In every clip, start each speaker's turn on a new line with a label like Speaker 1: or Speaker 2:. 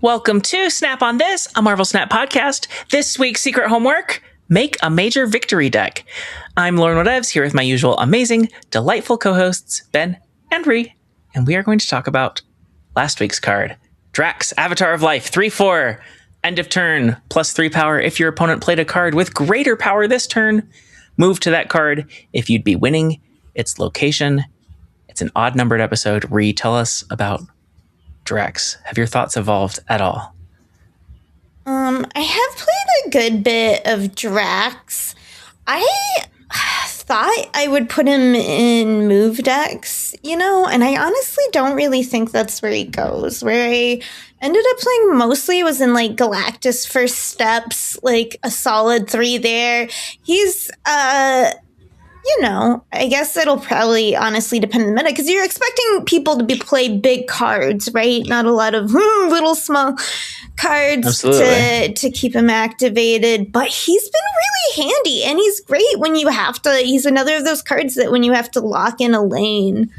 Speaker 1: Welcome to Snap on This, a Marvel Snap podcast. This week's secret homework, make a major victory deck. I'm LaurenWhatevs, here with my usual amazing, delightful co-hosts, Ben and Ree, and we are going to talk about last week's card, Drax, Avatar of Life, 3/4, end of turn, +3 power. If your opponent played a card with greater power this turn, move to that card. If you'd be winning, its location. It's an odd-numbered episode. Ree, tell us about Drax. Have your thoughts evolved at all?
Speaker 2: I have played a good bit of Drax. I thought I would put him in move decks, and I honestly don't really think that's where he goes. Where I ended up playing mostly was in like Galactus First Steps, like a solid 3 there. He's I guess it'll probably honestly depend on the meta because you're expecting people to play big cards, right? Not a lot of little small cards to keep him activated. But he's been really handy, and he's great when you have to. He's another of those cards that when you have to lock in a lane,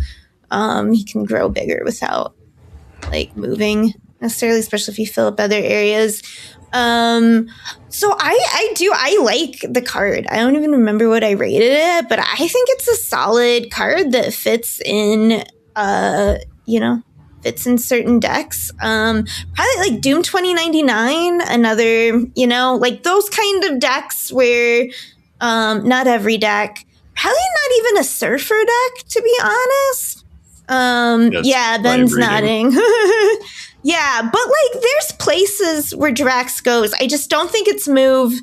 Speaker 2: he can grow bigger without like moving necessarily, especially if you fill up other areas. So I like the card. I don't even remember what I rated it, but I think it's a solid card that fits in, fits in certain decks. Probably like Doom 2099, another, like those kind of decks where, not every deck, probably not even a Surfer deck, to be honest. Yeah, Ben's nodding. Yeah, but like there's places where Drax goes. I just don't think it's move,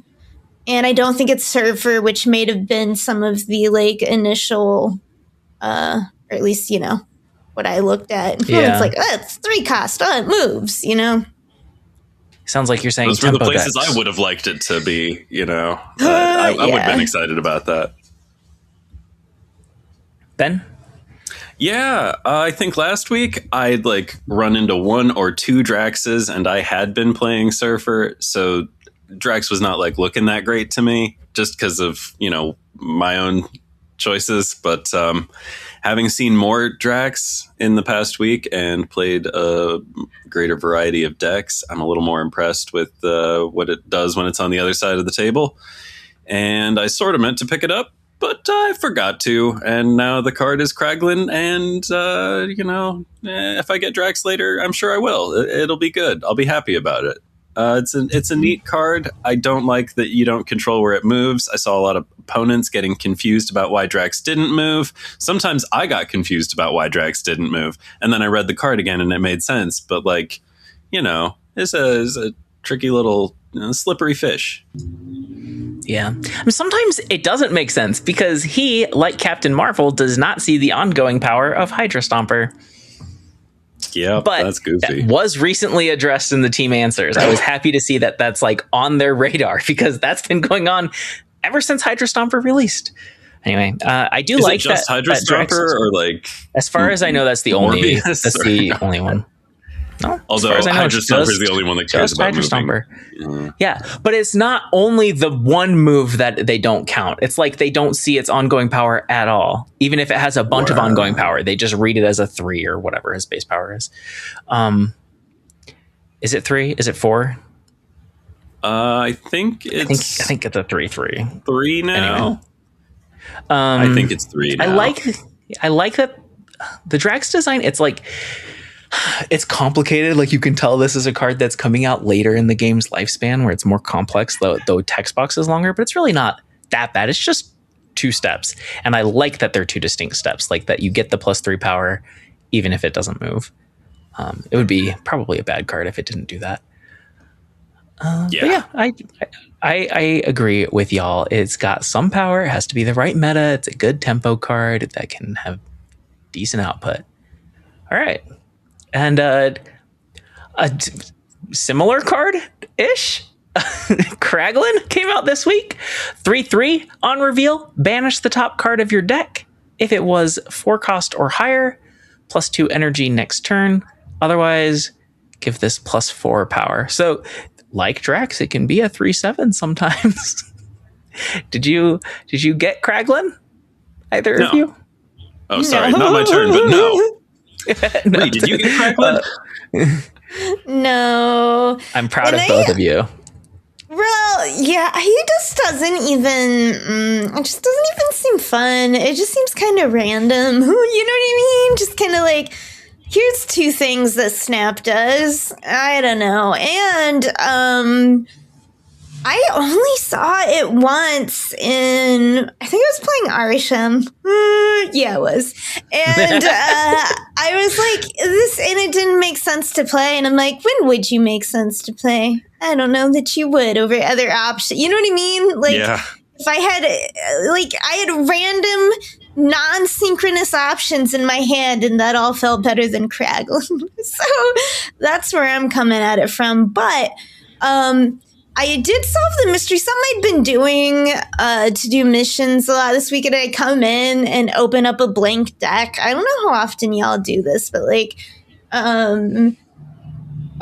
Speaker 2: and I don't think it's Surfer, which may have been some of the like initial, or at least what I looked at. Yeah. It's like it's 3 cost. It moves.
Speaker 1: Sounds like you're saying
Speaker 3: those were the places decks. I would have liked it to be. I would have been excited about that.
Speaker 1: Ben.
Speaker 3: Yeah, I think last week I'd like run into 1 or 2 Draxes, and I had been playing Surfer, so Drax was not like looking that great to me just because of my own choices. But having seen more Drax in the past week and played a greater variety of decks, I'm a little more impressed with what it does when it's on the other side of the table. And I sort of meant to pick it up, but I forgot to, and now the card is Kraglin, and, if I get Drax later, I'm sure I will. It'll be good. I'll be happy about it. It's a neat card. I don't like that you don't control where it moves. I saw a lot of opponents getting confused about why Drax didn't move. Sometimes I got confused about why Drax didn't move, and then I read the card again, and it made sense. But, it's a tricky little slippery fish.
Speaker 1: Yeah. Sometimes it doesn't make sense because he, like Captain Marvel, does not see the ongoing power of Hydra Stomper.
Speaker 3: Yeah,
Speaker 1: but
Speaker 3: that's goofy.
Speaker 1: That was recently addressed in the team answers. I was happy to see that that's like on their radar because that's been going on ever since Hydra Stomper released. Anyway, I do like that. Is it just
Speaker 3: Hydra Stomper or like?
Speaker 1: As far as I know, that's the only one. No,
Speaker 3: although Hydra Stomper is the only one that cares about moving.
Speaker 1: Yeah, but it's not only the one move that they don't count. It's like they don't see its ongoing power at all. Even if it has a bunch of ongoing power, they just read it as a 3 or whatever his base power is. Is it 3? Is it 4?
Speaker 3: I think it's...
Speaker 1: I think it's a 3/3.
Speaker 3: 3 now?
Speaker 1: Anyway.
Speaker 3: I think it's 3 now.
Speaker 1: I like that the Drax design, it's like... It's complicated. Like you can tell this is a card that's coming out later in the game's lifespan where it's more complex, though text box is longer, but it's really not that bad. It's just 2 steps. And I like that they're 2 distinct steps, like that you get the +3 power, even if it doesn't move. It would be probably a bad card if it didn't do that. But yeah, I agree with y'all. It's got some power. It has to be the right meta. It's a good tempo card that can have decent output. All right. And a similar card-ish, Kraglin came out this week. 3/3 on reveal. Banish the top card of your deck. If it was 4 cost or higher, +2 energy next turn. Otherwise, give this +4 power. So, like Drax, it can be a 3/7 sometimes. Did you get Kraglin? Either of you?
Speaker 3: Oh, sorry, not my turn, but no.
Speaker 1: No.
Speaker 3: Wait, did you get Kraglin?
Speaker 2: No.
Speaker 1: I'm proud of both of you.
Speaker 2: Well, yeah, he just doesn't even, it just doesn't even seem fun. It just seems kind of random. You know what I mean? Just kind of like, here's two things that Snap does. I don't know. And, I only saw it once in, I think I was playing Arisham. Yeah, it was. And I was like, and it didn't make sense to play. And I'm like, when would you make sense to play? I don't know that you would over other options. You know what I mean? Like, if I had random non-synchronous options in my hand, and that all felt better than Kraglin. So that's where I'm coming at it from. But, I did solve the mystery. Something I'd been doing to do missions a lot this weekend. I come in and open up a blank deck. I don't know how often y'all do this, but like, open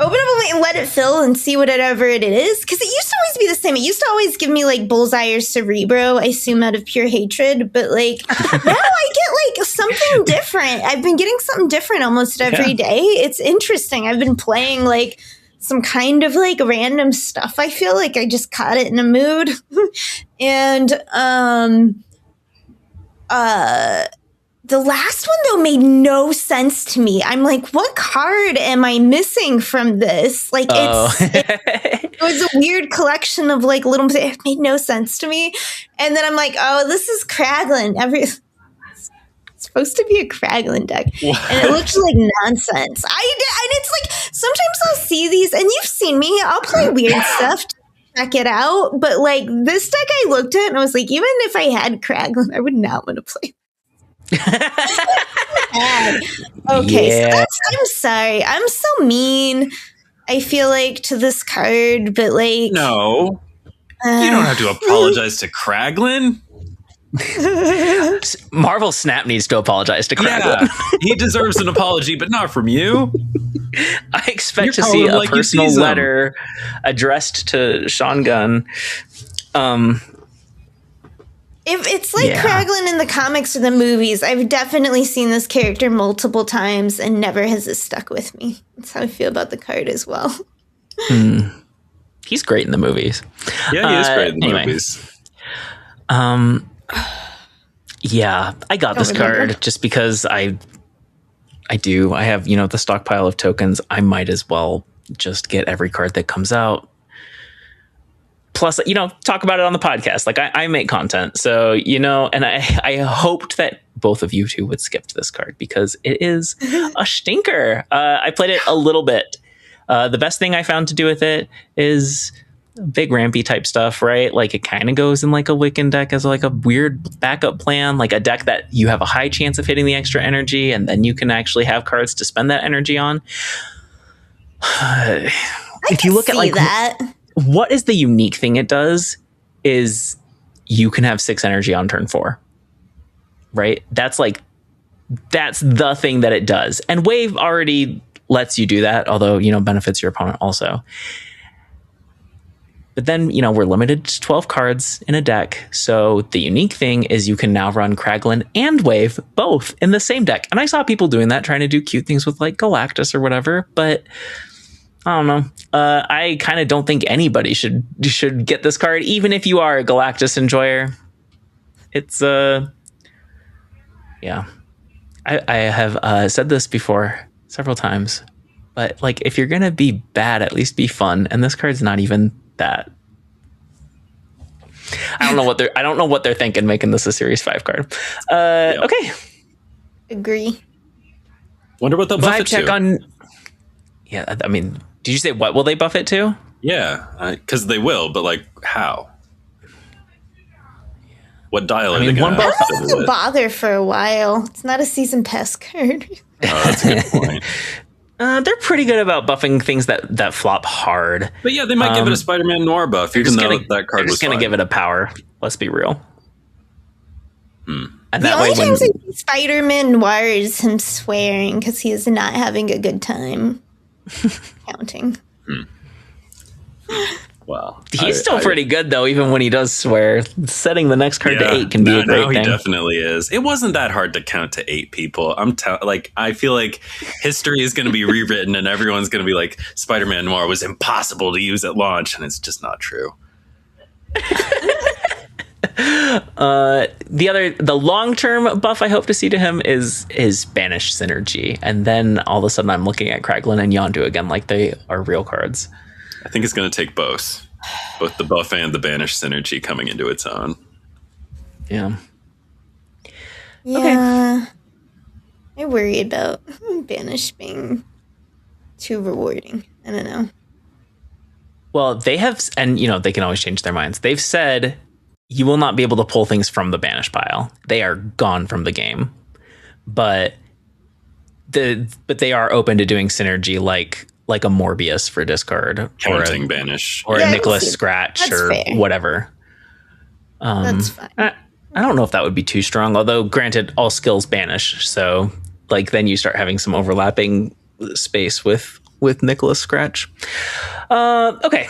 Speaker 2: up a blank and let it fill and see whatever it is. Because it used to always be the same. It used to always give me like Bullseye or Cerebro, I assume out of pure hatred. But like, now I get like something different. I've been getting something different almost every day. It's interesting. I've been playing like some kind of like random stuff. I feel like I just caught it in a mood. And the last one though made no sense to me. I'm like, what card am I missing from this? Like it was a weird collection of like little, it made no sense to me. And then I'm like, oh, this is Kraglin. Supposed to be a Kraglin deck. What? And it looked like nonsense. And it's like, sometimes I'll see these, and you've seen me, I'll play weird stuff to check it out. But like this deck I looked at and I was like, even if I had Kraglin, I would not want to play. Okay, so I'm sorry. I'm so mean, I feel like, to this card, but like,
Speaker 3: no, you don't have to apologize to Kraglin.
Speaker 1: Marvel Snap needs to apologize to Kraglin.
Speaker 3: Yeah, he deserves an apology, but not from you.
Speaker 1: I expect to see a personal letter addressed to Sean Gunn.
Speaker 2: If it's like Kraglin in the comics or the movies, I've definitely seen this character multiple times and never has it stuck with me. That's how I feel about the card as well.
Speaker 1: He's great in the movies.
Speaker 3: Yeah, he is great in the movies.
Speaker 1: Yeah, I got this card just because I have, the stockpile of tokens. I might as well just get every card that comes out. Plus, talk about it on the podcast. Like I make content. So, and I hoped that both of you two would skip this card because it is a stinker. I played it a little bit. The best thing I found to do with it is big rampy type stuff, right? Like it kind of goes in like a Wiccan deck as like a weird backup plan, like a deck that you have a high chance of hitting the extra energy and then you can actually have cards to spend that energy on. If you look at like that, what is the unique thing it does is you can have 6 energy on turn 4, right? That's the thing that it does. And Wave already lets you do that, although, benefits your opponent also. But then, we're limited to 12 cards in a deck. So the unique thing is you can now run Kraglin and Wave both in the same deck. And I saw people doing that, trying to do cute things with like Galactus or whatever. But I don't know. I kind of don't think anybody should get this card, even if you are a Galactus enjoyer. It's yeah. I have said this before several times, but like if you're gonna be bad, at least be fun. And this card's not even that. I don't know what they're thinking making this a Series 5 card. Okay.
Speaker 2: Agree.
Speaker 3: Wonder what they'll buff it
Speaker 1: check
Speaker 3: to.
Speaker 1: On. Yeah, I mean, did you say what will they buff it to?
Speaker 3: Yeah, because they will, but like how? What dial are they going to
Speaker 2: I don't have to bother for a while. It's not a season pass card.
Speaker 3: Oh, that's a good point.
Speaker 1: They're pretty good about buffing things that flop hard.
Speaker 3: But yeah, they might give it a Spider-Man Noir buff, even though that card was
Speaker 1: just going to give it a power. Let's be real.
Speaker 3: Hmm.
Speaker 2: And the only times I see Spider-Man Noir is him swearing because he is not having a good time counting.
Speaker 3: Wow.
Speaker 1: He's still pretty good, though, even when he does swear. Setting the next card to 8 can be a great thing.
Speaker 3: He definitely is. It wasn't that hard to count to 8 people. I feel like history is going to be rewritten and everyone's going to be like, Spider-Man Noir was impossible to use at launch, and it's just not true.
Speaker 1: The long-term buff I hope to see to him is Banish Synergy. And then all of a sudden I'm looking at Kraglin and Yondu again like they are real cards.
Speaker 3: I think it's going to take both the buff and the Banish Synergy coming into its own.
Speaker 1: Yeah.
Speaker 2: Yeah. Okay. I worry about Banish being too rewarding. I don't know.
Speaker 1: Well, they have, and they can always change their minds. They've said you will not be able to pull things from the Banish pile. They are gone from the game. But they are open to doing synergy like a Morbius for discard,
Speaker 3: counting Banish,
Speaker 1: or a Nicholas Scratch. That's or fair. Whatever.
Speaker 2: That's fine.
Speaker 1: I don't know if that would be too strong. Although, granted, all skills banish, so then you start having some overlapping space with Nicholas Scratch. Okay,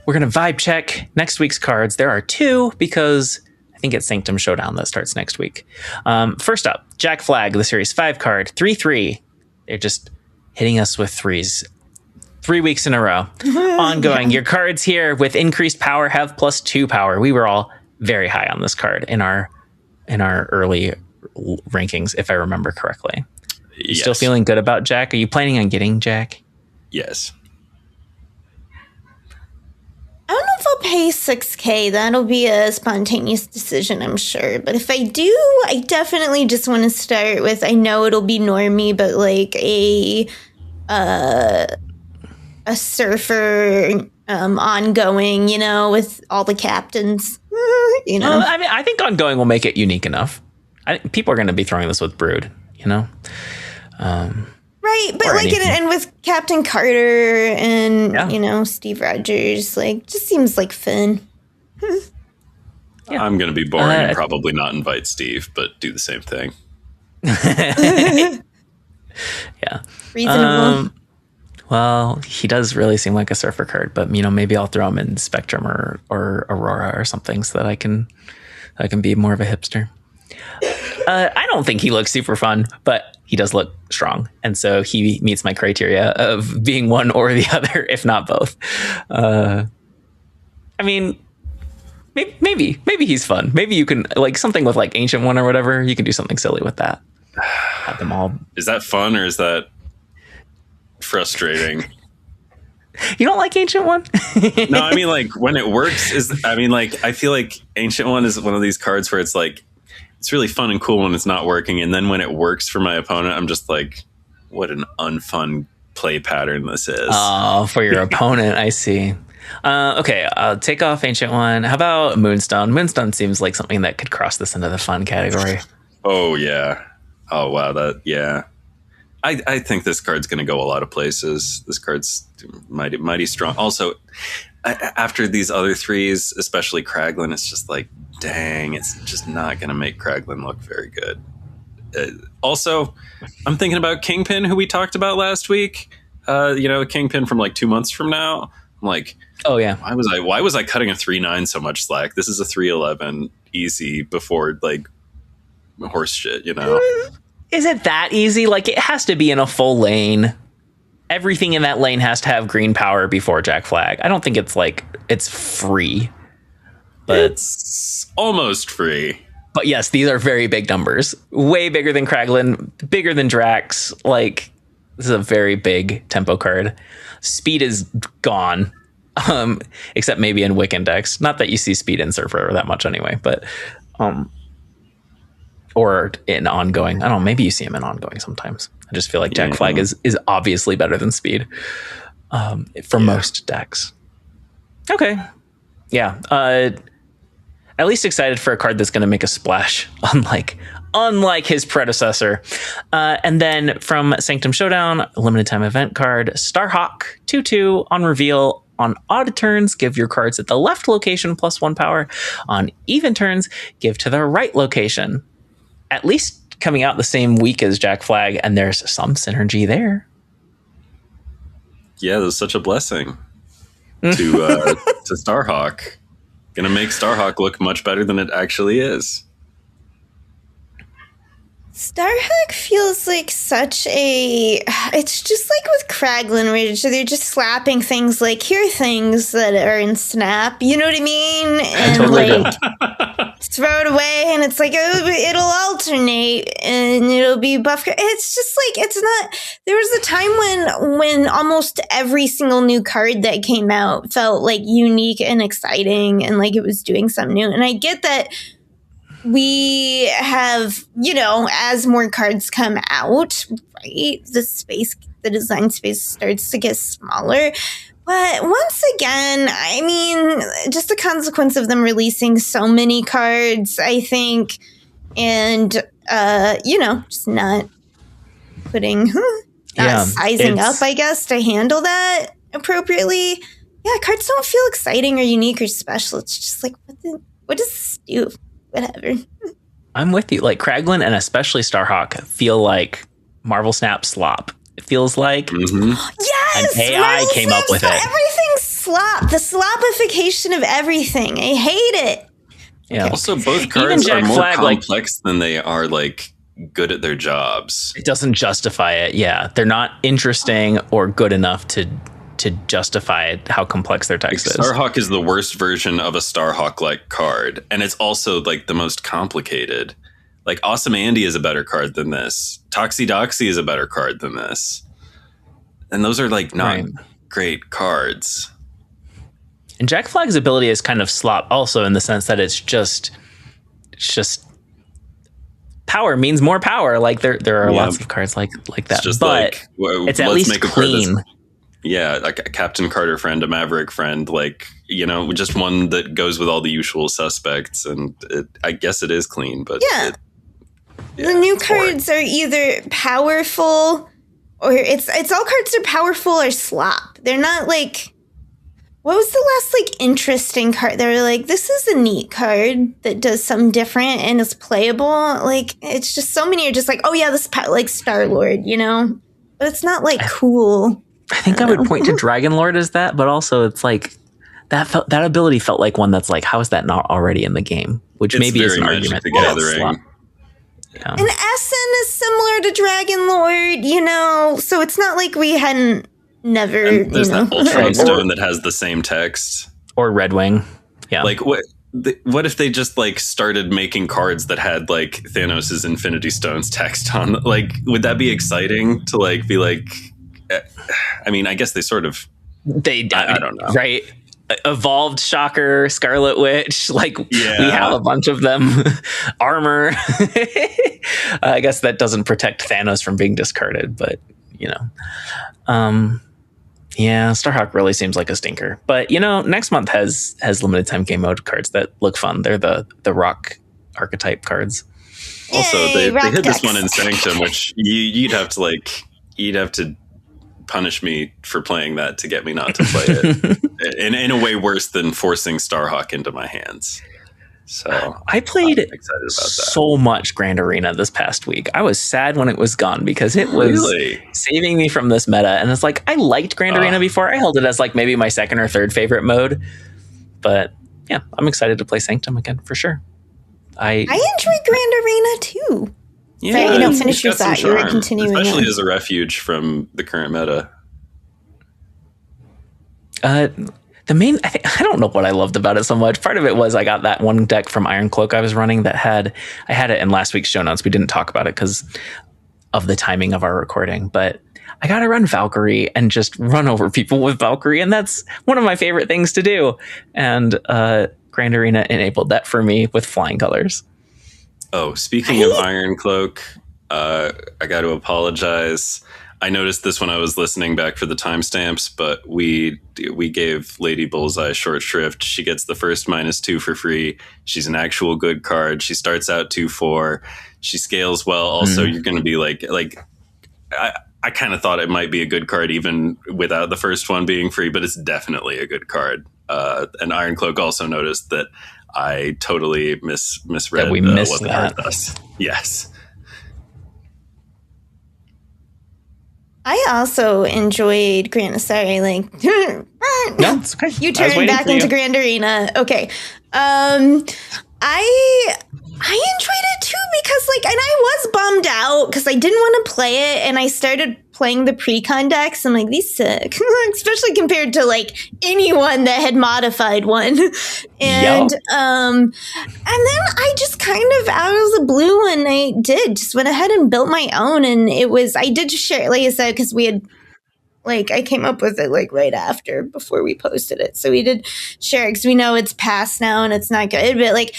Speaker 1: we're gonna vibe check next week's cards. There are 2 because I think it's Sanctum Showdown that starts next week. First up, Jack Flag, the Series 5 card, 3/3. They're just hitting us with 3s 3 weeks in a row. Ongoing. Your cards here with increased power have +2 power. We were all very high on this card in our early rankings, if I remember correctly. You still feeling good about Jack? Are you planning on getting Jack?
Speaker 3: Yes.
Speaker 2: I don't know if I'll pay $6,000. That'll be a spontaneous decision, I'm sure. But if I do, I definitely just want to start with, I know it'll be normie, but like a surfer ongoing, with all the captains.
Speaker 1: I think ongoing will make it unique enough. People are going to be throwing this with Brood,
Speaker 2: Right, but and with Captain Carter and Steve Rogers, just seems like fun.
Speaker 3: Yeah. I'm going to be boring and probably not invite Steve, but do the same thing.
Speaker 1: Yeah,
Speaker 2: reasonable.
Speaker 1: Well, he does really seem like a surfer card, but maybe I'll throw him in Spectrum or Aurora or something so that I can be more of a hipster. I don't think he looks super fun, but he does look strong. And so he meets my criteria of being one or the other, if not both. Maybe he's fun. Maybe you can something with Ancient One or whatever. You can do something silly with that. Have them all.
Speaker 3: Is that fun or is that frustrating?
Speaker 1: You don't like Ancient One?
Speaker 3: No, when it works I feel like Ancient One is one of these cards where it's it's really fun and cool when it's not working, and then when it works for my opponent, I'm just like, what an unfun play pattern this is.
Speaker 1: Oh, for your opponent, I see. Okay, I'll take off Ancient One. How about Moonstone? Moonstone seems like something that could cross this into the fun category.
Speaker 3: Oh, yeah. Oh, wow. I think this card's going to go a lot of places. This card's mighty strong. Also, after these other 3s, especially Kraglin, it's just dang, it's just not going to make Kraglin look very good. Also, I'm thinking about Kingpin, who we talked about last week. Kingpin from 2 months from now. I'm like,
Speaker 1: oh yeah,
Speaker 3: why was I cutting a 3/9 so much slack? This is a 3/11 easy before horse shit,
Speaker 1: Is it that easy? It has to be in a full lane. Everything in that lane has to have green power before Jack Flag. I don't think it's free. But
Speaker 3: it's almost free.
Speaker 1: But yes, these are very big numbers. Way bigger than Kraglin, bigger than Drax. This is a very big tempo card. Speed is gone. Except maybe in Wiccan decks. Not that you see speed in Surfer that much anyway, but or in ongoing. I don't know, maybe you see him in ongoing sometimes. I just feel like Jack Flag is obviously better than speed. For most decks. Okay. Yeah. At least excited for a card that's going to make a splash, unlike his predecessor. And then from Sanctum Showdown, a limited time event card, Starhawk, 2/2 on reveal. On odd turns, give your cards at the left location +1 power. On even turns, give to the right location. At least coming out the same week as Jack Flag, and there's some synergy there.
Speaker 3: Yeah, that's such a blessing. to Starhawk. Gonna make Starhawk look much better than it actually is.
Speaker 2: Starhawk feels like such a... It's just like with Kraglin, where they're just slapping things like, here are things that are in Snap, you know what I mean? And
Speaker 1: totally
Speaker 2: throw it away, and it's like, oh, it'll alternate, and it'll be buff. It's just like, it's not... There was a time when almost every single new card that came out felt like unique and exciting, and like it was doing something new. And I get that we have, as more cards come out, right, the design space starts to get smaller. But once again, I mean, just a consequence of them releasing so many cards, I think, and, just not sizing up, I guess, to handle that appropriately. Yeah, cards don't feel exciting or unique or special. It's just like, what does this do? Whatever.
Speaker 1: I'm with you. Like Kraglin and especially Starhawk feel like Marvel Snap slop. It feels like
Speaker 2: yes,
Speaker 1: an AI
Speaker 2: Marvel
Speaker 1: came
Speaker 2: Snap's
Speaker 1: up with it.
Speaker 2: Everything's slop. The sloppification of everything. I hate it.
Speaker 1: Yeah.
Speaker 3: Also, both cards are more complex than they are like good at their jobs.
Speaker 1: It doesn't justify it. Yeah, they're not interesting or good enough to justify how complex their text is.
Speaker 3: Starhawk is the worst version of a Starhawk-like card, and it's also like the most complicated. Like Awesome Andy is a better card than this. Toxie is a better card than this. And those are like not great cards.
Speaker 1: And Jack Flag's ability is kind of slop also in the sense that it's just power means more power. Like there are lots of cards like that.
Speaker 3: It's just
Speaker 1: but
Speaker 3: like,
Speaker 1: it's at least clean.
Speaker 3: Yeah, like a Captain Carter friend, a Maverick friend, like, just one that goes with all the usual suspects. And I guess it is clean, but
Speaker 2: the new cards are either powerful or it's all cards are powerful or slop. They're not like, what was the last like interesting card? They were like, this is a neat card that does something different and is playable. Like, it's just so many are just like, oh yeah, this like Star-Lord, but it's not like cool.
Speaker 1: I think I would point to Dragon Lord as that, but also it's like that ability felt like one that's like, how is that not already in the game? Which
Speaker 3: it's
Speaker 1: maybe is an argument.
Speaker 3: Yeah.
Speaker 2: And Essen is similar to Dragon Lord, so it's not like we hadn't never. And
Speaker 3: there's that Ultron Stone that has the same text,
Speaker 1: or Red Wing. Yeah,
Speaker 3: like what if they just like started making cards that had like Thanos's Infinity Stones text on? Like, would that be exciting to like be like? I mean, I guess they sort of...
Speaker 1: I don't know.
Speaker 3: Right?
Speaker 1: Evolved Shocker, Scarlet Witch. Like, we have a bunch of them. Armor. I guess that doesn't protect Thanos from being discarded, but, Starhawk really seems like a stinker. But, next month has limited time game mode cards that look fun. They're the rock archetype cards.
Speaker 3: Also, they hit this one in Sanctum, which you'd have to punish me for playing that to get me not to play it in a way worse than forcing Starhawk into my hands. So
Speaker 1: I played so much Grand Arena this past week. I was sad when it was gone because it was saving me from this meta. And it's like, I liked Grand Arena before. I held it as like maybe my second or third favorite mode. But yeah, I'm excited to play Sanctum again for sure. I
Speaker 2: enjoy Grand Arena too.
Speaker 3: Yeah,
Speaker 2: finish your thought. You were continuing,
Speaker 3: especially as a refuge from the current meta.
Speaker 1: The main, I don't know what I loved about it so much. Part of it was I got that one deck from Iron Cloak I was running I had it in last week's show notes. We didn't talk about it because of the timing of our recording, but I got to run Valkyrie and just run over people with Valkyrie, and that's one of my favorite things to do. And Grand Arena enabled that for me with flying colors.
Speaker 3: Oh, speaking of Iron Cloak, I got to apologize. I noticed this when I was listening back for the timestamps, but we gave Lady Bullseye short shrift. She gets the first -2 for free. She's an actual good card. She starts out 2/4. She scales well. Also, you're going to be like I kind of thought it might be a good card even without the first one being free, but it's definitely a good card. And Iron Cloak also noticed that I totally misread
Speaker 1: that we missed
Speaker 3: what the card does. Yes.
Speaker 2: I also enjoyed Grand Sorry, like
Speaker 1: no, it's okay.
Speaker 2: You turned back into Grand Arena. Okay. I enjoyed it too because and I was bummed out because I didn't want to play it, and I started playing the pre-con decks. I'm like, these suck, especially compared to anyone that had modified one. And and then I just kind of out of the blue, and I just went ahead and built my own, and I did just share it, like I said, because we had. I came up with it right after, before we posted it. So we did share it because we know it's past now and it's not good. But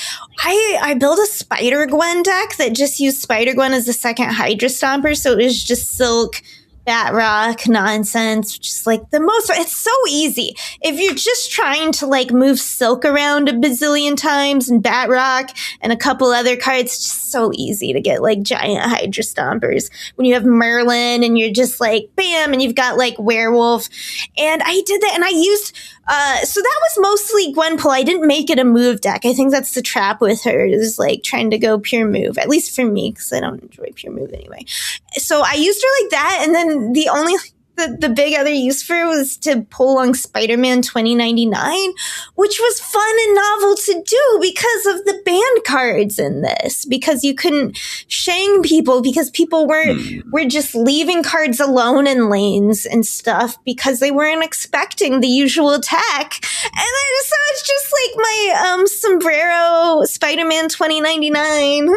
Speaker 2: I built a Spider-Gwen deck that just used Spider-Gwen as the second Hydra Stomper. So it was just Silk, Batrock nonsense, which is the most. It's so easy. If you're just trying to move Silk around a bazillion times and Batrock and a couple other cards, it's just so easy to get giant Hydra Stompers. When you have Merlin and you're just bam, and you've got Werewolf. And I did that, and I used so that was mostly Gwenpool. I didn't make it a move deck. I think that's the trap with her, is trying to go pure move, at least for me, because I don't enjoy pure move anyway. So I used her like that, and then the only the big other use for it was to pull on Spider-Man 2099, which was fun and novel to do because of the banned cards in this, because you couldn't shang people, because people were just leaving cards alone in lanes and stuff because they weren't expecting the usual attack. And then so it's just my sombrero Spider-Man 2099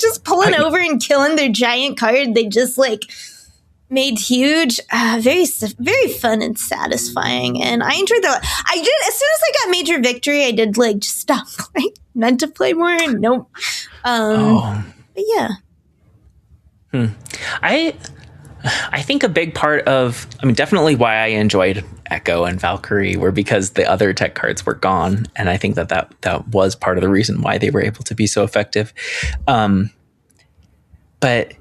Speaker 2: just pulling over and killing their giant card. They just made huge, very fun and satisfying, and I enjoyed that. I did, as soon as I got Major Victory, I did just stop playing. Meant to play more, nope. But yeah.
Speaker 1: I think a big part of, definitely why I enjoyed Echo and Valkyrie were because the other tech cards were gone, and I think that was part of the reason why they were able to be so effective. But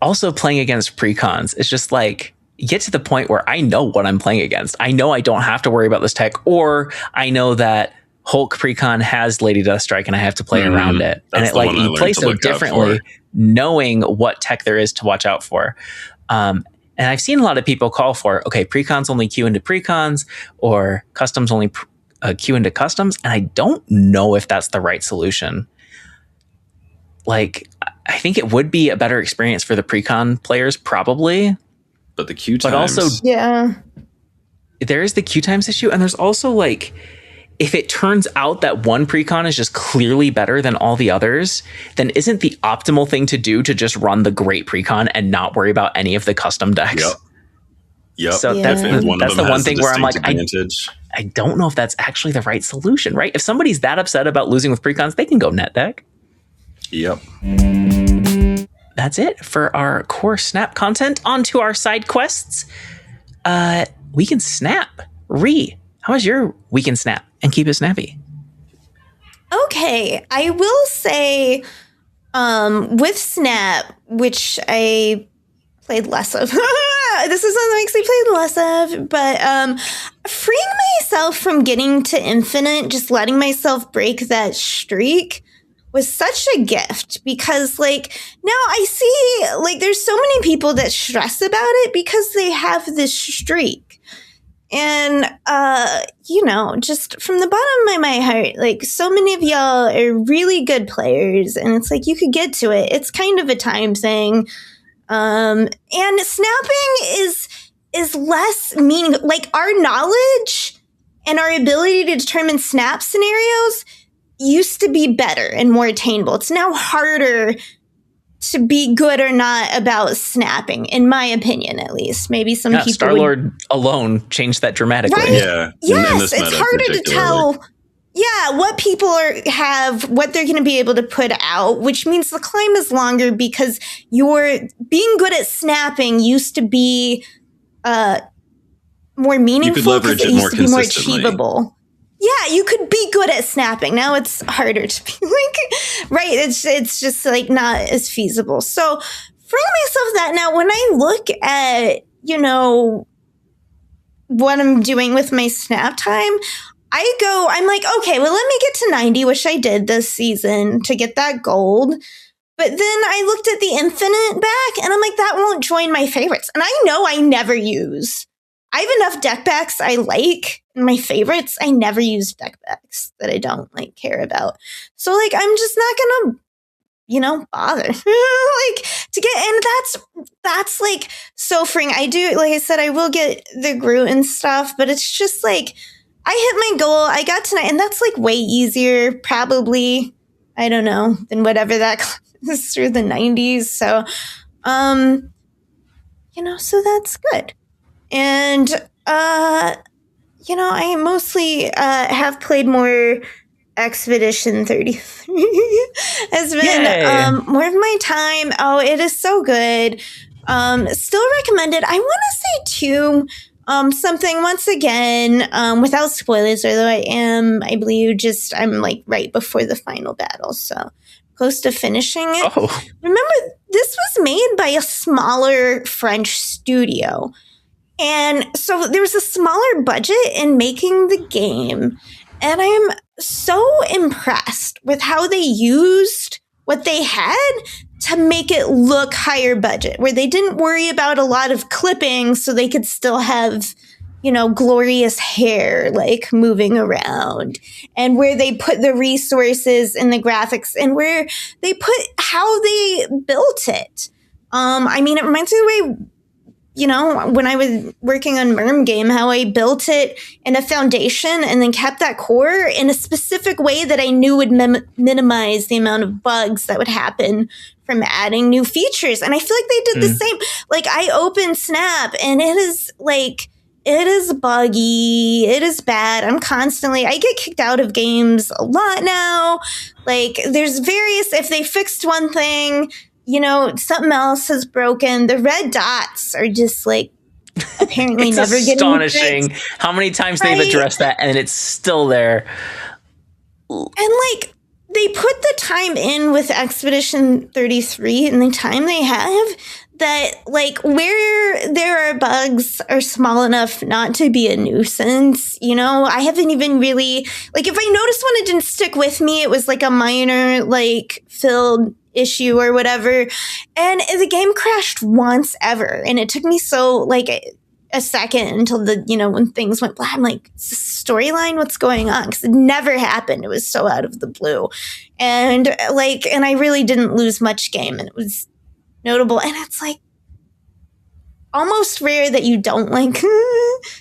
Speaker 1: also playing against precons, it's just you get to the point where I know what I'm playing against. I know I don't have to worry about this tech, or I know that Hulk precon has Lady Deathstrike and I have to play around it.
Speaker 3: That's
Speaker 1: and you play so differently knowing what tech there is to watch out for. And I've seen a lot of people call for, okay, precons only queue into precons, or customs only queue into customs. And I don't know if that's the right solution. I think it would be a better experience for the precon players, probably.
Speaker 3: But the queue times.
Speaker 1: But also, there is the queue times issue. And there's also if it turns out that one precon is just clearly better than all the others, then isn't the optimal thing to do to just run the great precon and not worry about any of the custom decks?
Speaker 3: Yep.
Speaker 1: So that's the one thing where I'm I don't know if that's actually the right solution, right? If somebody's that upset about losing with precons, they can go net deck.
Speaker 3: Yep.
Speaker 1: That's it for our core Snap content. On to our side quests. We can Snap. How was your weekend Snap? And keep it snappy.
Speaker 2: Okay, I will say with Snap, which I played less of. This is something I actually played less of, but freeing myself from getting to infinite, just letting myself break that streak, was such a gift, because now I see there's so many people that stress about it because they have this streak. And, just from the bottom of my heart, so many of y'all are really good players, and it's you could get to it. It's kind of a time thing. And snapping is less meaning, our knowledge and our ability to determine snap scenarios used to be better and more attainable. It's now harder to be good or not about snapping, in my opinion, at least. Maybe some people.
Speaker 1: Star-Lord alone changed that dramatically.
Speaker 2: Right? Yeah. Yes, it's harder to tell. Yeah, what people what they're going to be able to put out, which means the climb is longer, because being good at snapping used to be more meaningful.
Speaker 3: You could leverage it more consistently.
Speaker 2: More achievable. Yeah, you could be good at snapping. Now it's harder to be right. It's just not as feasible. So freeing myself that now, when I look at, what I'm doing with my snap time, I'm okay, well, let me get to 90, which I did this season to get that gold. But then I looked at the Infinite back and I'm like, that won't join my favorites. And I know I never use. I have enough deck backs I like in my favorites. I never use deck backs that I don't like care about. So like, I'm just not gonna, bother like to get, and that's like so freeing. I do, like I said, I will get the Groot and stuff, but it's just like, I hit my goal. I got tonight, and that's like way easier, probably, I don't know, than whatever that is through the 90s. So, so that's good. And, I mostly have played more. Expedition 33 has been more of my time. Oh, it is so good. Still recommended. I want to say too, something once again, without spoilers, although I believe I'm like right before the final battle, so close to finishing it. Oh. Remember, this was made by a smaller French studio. And so there was a smaller budget in making the game. And I'm so impressed with how they used what they had to make it look higher budget, where they didn't worry about a lot of clipping so they could still have, glorious hair like moving around, and where they put the resources and the graphics, and where they put how they built it. It reminds me of the way, when I was working on Merm Game, how I built it in a foundation and then kept that core in a specific way that I knew would minimize the amount of bugs that would happen from adding new features. And I feel like they did the same. Like, I opened Snap and it is buggy. It is bad. I get kicked out of games a lot now. Like, there's if they fixed one thing, something else has broken. The red dots are just like apparently never getting
Speaker 1: astonishing
Speaker 2: fixed.
Speaker 1: How many times they've addressed that and it's still there.
Speaker 2: And like, they put the time in with Expedition 33 and the time they have that, like, where there are bugs are small enough not to be a nuisance. I haven't even really, like, if I noticed one, it didn't stick with me. It was like a minor, like, filled issue or whatever, and the game crashed once ever, and it took me a second until when things went black. I'm like, is this storyline? What's going on? Because it never happened. It was so out of the blue, and I really didn't lose much game, and it was notable. And it's like almost rare that you don't like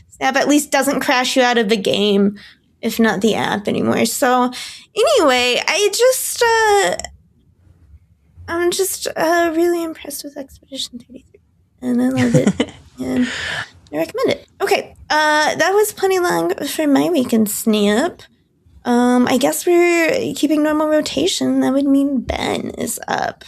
Speaker 2: Snap at least doesn't crash you out of the game, if not the app anymore. So anyway, I'm just really impressed with Expedition 33, and I love it, and I recommend it. Okay, that was plenty long for my week in Snap. I guess we're keeping normal rotation. That would mean Ben is up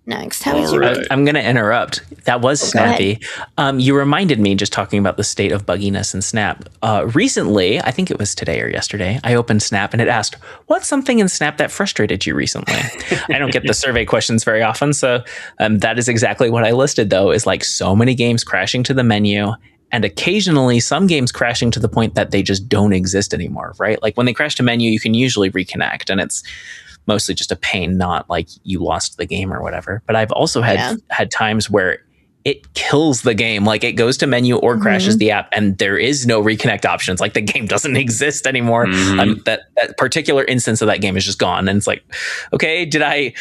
Speaker 2: next. How was your week?
Speaker 1: I'm going to interrupt. That was snappy. You reminded me, just talking about the state of bugginess in Snap. Recently, I think it was today or yesterday, I opened Snap and it asked, what's something in Snap that frustrated you recently? I don't get the survey questions very often. So that is exactly what I listed, though, is like so many games crashing to the menu, and occasionally some games crashing to the point that they just don't exist anymore, right? Like when they crash to menu, you can usually reconnect, and it's mostly just a pain, not like you lost the game or whatever. But I've also had times where it kills the game. Like it goes to menu or crashes the app, and there is no reconnect options. Like the game doesn't exist anymore. That particular instance of that game is just gone. And it's like, okay, did I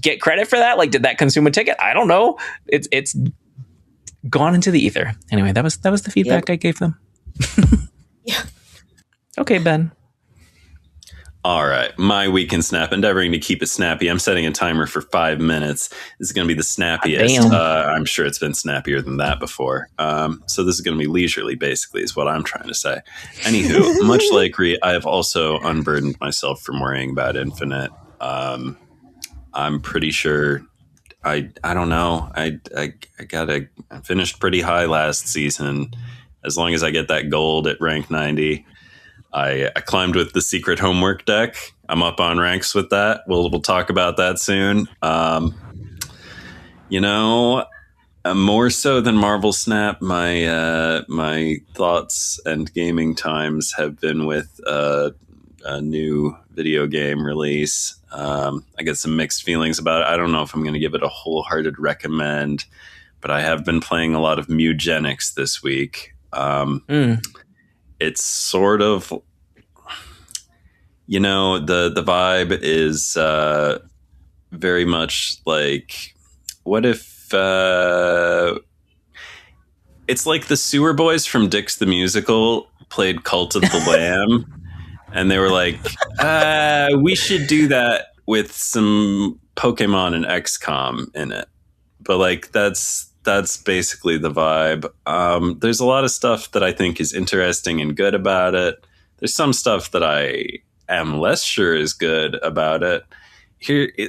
Speaker 1: get credit for that? Like, did that consume a ticket? I don't know. It's gone into the ether. Anyway, that was the feedback I gave them. Okay, Ben.
Speaker 3: All right. My week in Snap, endeavoring to keep it snappy. I'm setting a timer for 5 minutes. This is going to be the snappiest. I'm sure it's been snappier than that before. So this is going to be leisurely, basically, is what I'm trying to say. Anywho, much like Rhea, I have also unburdened myself from worrying about Infinite. I'm pretty sure I don't know. I finished pretty high last season. As long as I get that gold at rank 90. I climbed with the secret homework deck. I'm up on ranks with that. We'll talk about that soon. More so than Marvel Snap, my thoughts and gaming times have been with a new video game release. I get some mixed feelings about it. I don't know if I'm going to give it a wholehearted recommend, but I have been playing a lot of Mugenics this week. It's sort of, the vibe is very much like, what if it's like the Sewer Boys from Dix the Musical played Cult of the Lamb, and they were like, we should do that with some Pokemon and XCOM in it. But like that's basically the vibe. There's a lot of stuff that I think is interesting and good about it. There's some stuff that I am less sure is good about it.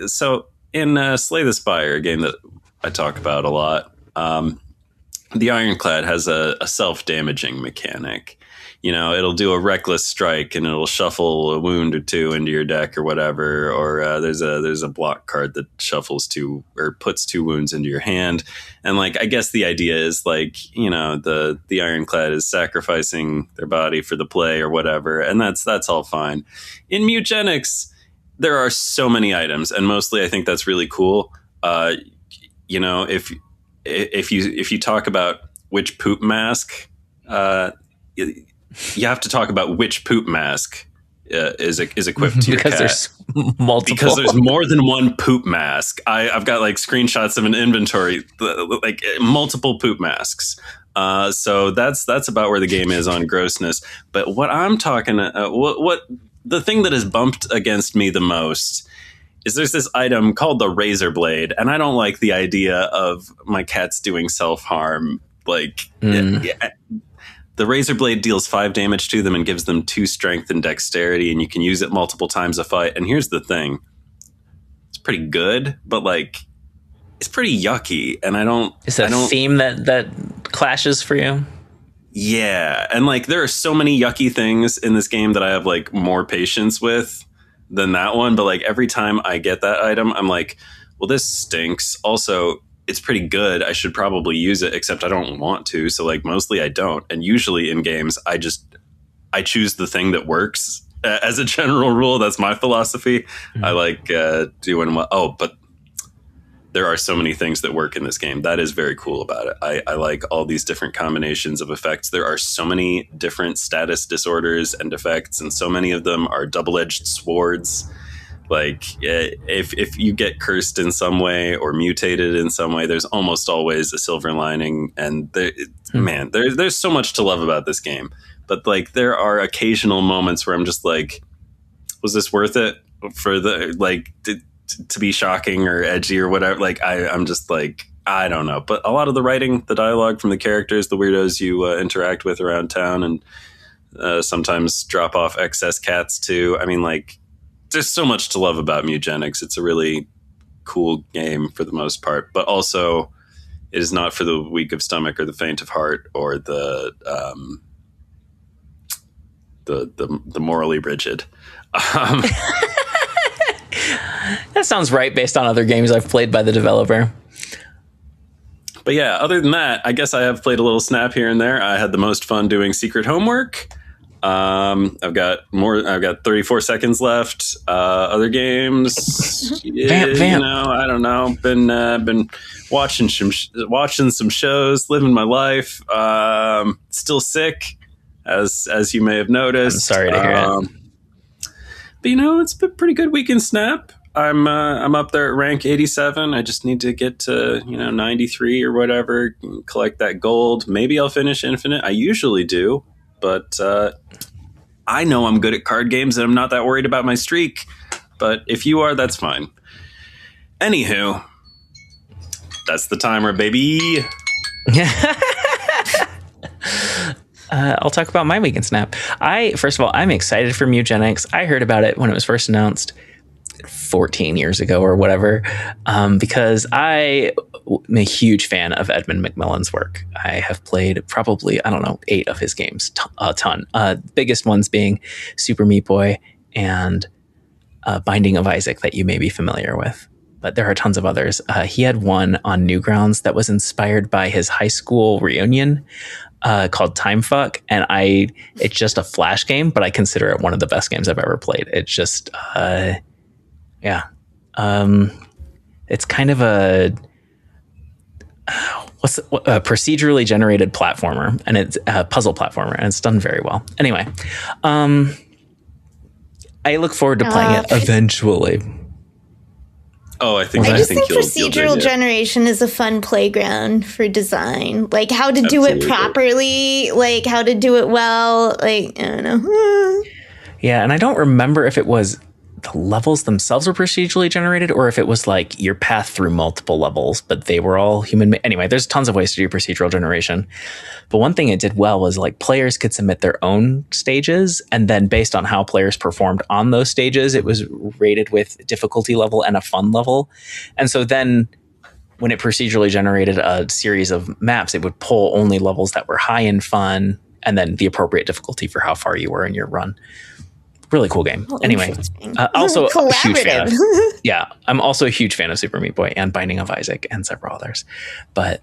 Speaker 3: So in Slay the Spire, a game that I talk about a lot, the Ironclad has a self-damaging mechanic. It'll do a reckless strike and it'll shuffle a wound or two into your deck or whatever. Or there's a block card that shuffles two or puts 2 wounds into your hand. And like, I guess the idea is like, the Ironclad is sacrificing their body for the play or whatever. And that's all fine. In Mugenics, there are so many items, and mostly I think that's really cool. If you talk about which poop mask, you have to talk about which poop mask is equipped to your cat.
Speaker 1: There's multiple.
Speaker 3: Because there's more than one poop mask. I've got like screenshots of an inventory, like multiple poop masks. So that's about where the game is on grossness. But what I'm talking, what the thing that has bumped against me the most is there's this item called the Razor Blade, and I don't like the idea of my cats doing self-harm. Like, the Razor Blade deals 5 damage to them and gives them 2 strength and dexterity, and you can use it multiple times a fight. And here's the thing. It's pretty good, but like, it's pretty yucky, and I don't...
Speaker 1: Is that a theme that clashes for you?
Speaker 3: Yeah, and like, there are so many yucky things in this game that I have like more patience with than that one, but like every time I get that item, I'm like, well, this stinks. Also, it's pretty good. I should probably use it, except I don't want to. So like, mostly I don't. And usually in games, I choose the thing that works. As a general rule, that's my philosophy. Mm-hmm. I like doing well. Oh, but there are so many things that work in this game. That is very cool about it. I like all these different combinations of effects. There are so many different status disorders and effects, and so many of them are double-edged swords. Like, if you get cursed in some way or mutated in some way, there's almost always a silver lining. And there's so much to love about this game. But like, there are occasional moments where I'm just like, was this worth it for the like to be shocking or edgy or whatever? Like, I'm just like, I don't know. But a lot of the writing, the dialogue from the characters, the weirdos you interact with around town, and sometimes drop off excess cats too. I mean, like, there's so much to love about Mugenics. It's a really cool game for the most part, but also it is not for the weak of stomach or the faint of heart or the morally rigid.
Speaker 1: That sounds right based on other games I've played by the developer.
Speaker 3: But yeah, other than that, I guess I have played a little Snap here and there. I had the most fun doing secret homework. I've got 34 seconds left. Other games,
Speaker 1: Vamp.
Speaker 3: I don't know. Been watching some shows, living my life. Still sick, as you may have noticed.
Speaker 1: I'm sorry to hear it.
Speaker 3: But it's been a pretty good week in Snap. I'm up there at rank 87. I just need to get to 93 or whatever, collect that gold. Maybe I'll finish Infinite. I usually do. But I know I'm good at card games, and I'm not that worried about my streak. But if you are, that's fine. Anywho, that's the timer, baby.
Speaker 1: I'll talk about my week in Snap. First of all, I'm excited for Mugenics. I heard about it when it was first announced 14 years ago or whatever, because I am a huge fan of Edmund McMillan's work. I have played probably, 8 of his games, a ton. Biggest ones being Super Meat Boy and Binding of Isaac that you may be familiar with. but there are tons of others. He had one on Newgrounds that was inspired by his high school reunion called Time Fuck, and it's just a Flash game, but I consider it one of the best games I've ever played. It's just it's kind of a procedurally generated platformer, and it's a puzzle platformer, and it's done very well. Anyway, I look forward to playing it eventually.
Speaker 3: Oh, I think
Speaker 2: procedural generation is a fun playground for design. Like how to do it properly, like how to do it well. Like, I don't know.
Speaker 1: Yeah, and I don't remember if it was the levels themselves were procedurally generated or if it was like your path through multiple levels, but they were all human. Anyway, there's tons of ways to do procedural generation. But one thing it did well was like players could submit their own stages, and then based on how players performed on those stages, it was rated with difficulty level and a fun level. And so then when it procedurally generated a series of maps, it would pull only levels that were high in fun and then the appropriate difficulty for how far you were in your run. Really cool game. Anyway, also a huge fan. I'm also a huge fan of Super Meat Boy and Binding of Isaac and several others. But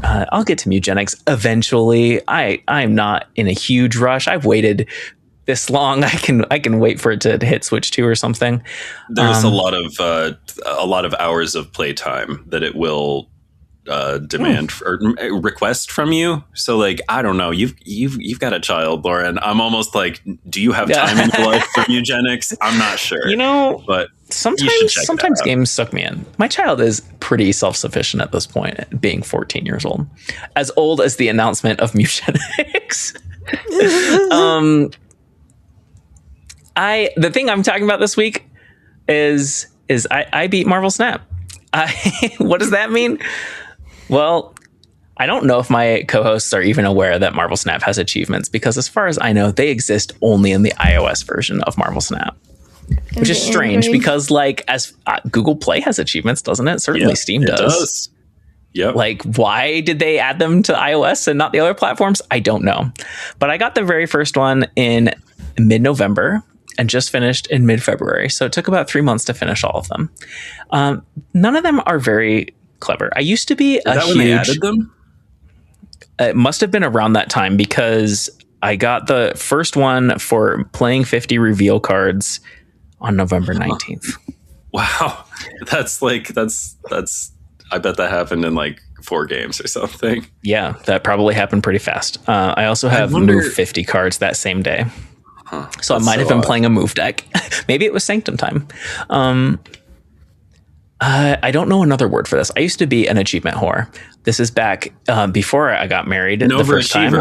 Speaker 1: I'll get to Mutagenics eventually. I'm not in a huge rush. I've waited this long. I can wait for it to hit Switch 2 or something.
Speaker 3: There's a lot of hours of playtime that it will demand or request from you. So like, I don't know, you've got a child, Lauren. I'm almost like, do you have time in your life for Mutagenics? I'm not sure, but sometimes games suck me in. My child is pretty self-sufficient at this point, being 14 years old, as old as the announcement of Mutagenics. The thing I'm talking about this week is I beat Marvel Snap. What does that mean? Well, I don't know if my co-hosts are even aware that Marvel Snap has achievements, because as far as I know, they exist only in the iOS version of Marvel Snap, which is strange because like as Google Play has achievements, doesn't it? Certainly Steam does. Yep. Like, why did they add them to iOS and not the other platforms? I don't know. But I got the very first one in mid-November and just finished in mid-February. So it took about 3 months to finish all of them. None of them are very clever. I used to be when they added them? It must have been around that time, because I got the first one for playing 50 reveal cards on November 19th. Wow. That's I bet that happened in like 4 games or something.
Speaker 1: Yeah, that probably happened pretty fast. I also have moved 50 cards that same day. So I might have been playing a move deck. Maybe it was Sanctum time. I don't know another word for this. I used to be an achievement whore. This is back before I got married. The first time.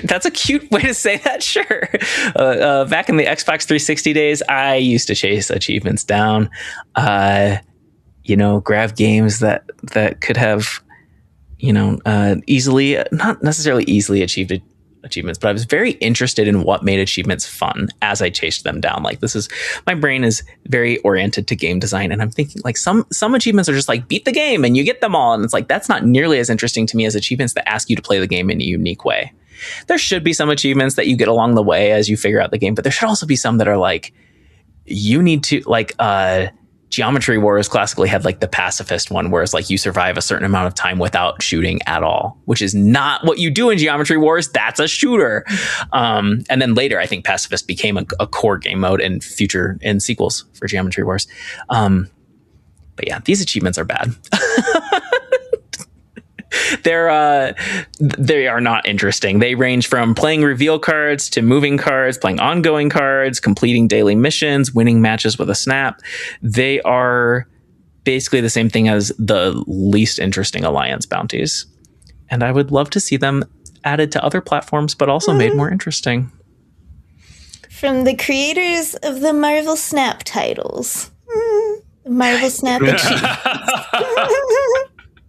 Speaker 1: That's a cute way to say that. Sure. Back in the Xbox 360 days, I used to chase achievements down. Grab games that could have, easily, not necessarily easily achieved achievements, but I was very interested in what made achievements fun as I chased them down. Like, my brain is very oriented to game design, and I'm thinking like some achievements are just like beat the game and you get them all, and it's like that's not nearly as interesting to me as achievements that ask you to play the game in a unique way. There should be some achievements that you get along the way as you figure out the game, but there should also be some that are like you need to like Geometry Wars classically had like the pacifist one, where it's like you survive a certain amount of time without shooting at all, which is not what you do in Geometry Wars. That's a shooter. And then later, I think pacifist became a core game mode in sequels for Geometry Wars. But yeah, these achievements are bad. They are not interesting. They range from playing reveal cards to moving cards, playing ongoing cards, completing daily missions, winning matches with a snap. They are basically the same thing as the least interesting alliance bounties. And I would love to see them added to other platforms, but also made more interesting.
Speaker 2: From the creators of the Marvel Snap titles. Marvel Snap achievements.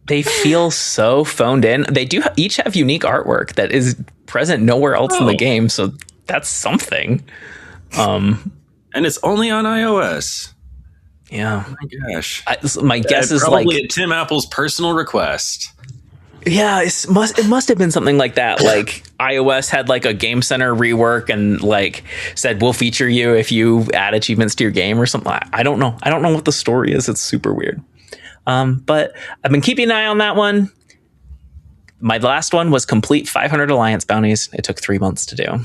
Speaker 1: They feel so phoned in. They do each have unique artwork that is present nowhere else in the game, so that's something.
Speaker 3: And it's only on iOS.
Speaker 1: Yeah.
Speaker 3: Oh my gosh.
Speaker 1: My guess is
Speaker 3: probably
Speaker 1: like
Speaker 3: at Tim Apple's personal request.
Speaker 1: Yeah, it must have been something like that. Like iOS had like a Game Center rework and like said we'll feature you if you add achievements to your game or something. I don't know. I don't know what the story is. It's super weird. But I've been keeping an eye on that one. My last one was complete 500 Alliance bounties. It took 3 months to do.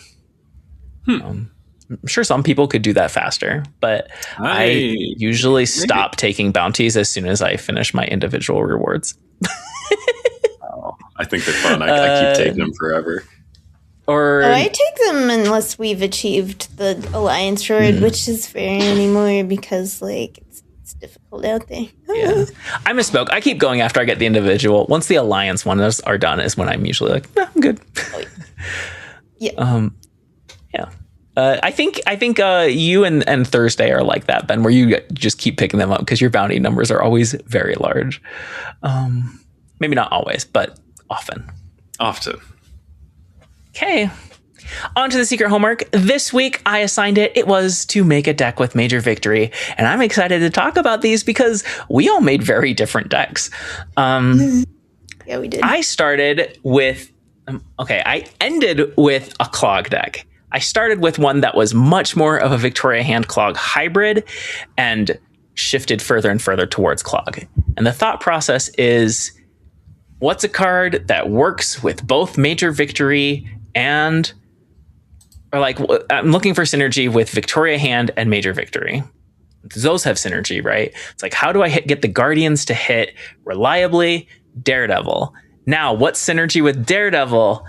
Speaker 1: I'm sure some people could do that faster, but I usually stop taking bounties as soon as I finish my individual rewards.
Speaker 3: I think they're fun. I keep taking them forever.
Speaker 2: I take them unless we've achieved the Alliance reward, which is fair anymore because like it's difficult out there.
Speaker 1: Yeah, I misspoke. I keep going after I get the individual. Once the Alliance ones are done, is when I'm usually like, I'm good.
Speaker 2: Oh, yeah.
Speaker 1: Yeah. I think you and Thursday are like that, Ben, where you just keep picking them up because your bounty numbers are always very large. Maybe not always, but often. Okay. On to the secret homework. This week I assigned it. It was to make a deck with Major Victory. And I'm excited to talk about these because we all made very different decks.
Speaker 2: Yeah, we did.
Speaker 1: I started with... I ended with a Clog deck. I started with one that was much more of a Victoria Hand Clog hybrid and shifted further and further towards Clog. And the thought process is, what's a card that works with both Major Victory and... Or like, I'm looking for synergy with Victoria Hand and Major Victory. Those have synergy, right? It's like, how do I get the Guardians to hit reliably? Daredevil. Now, what's synergy with Daredevil?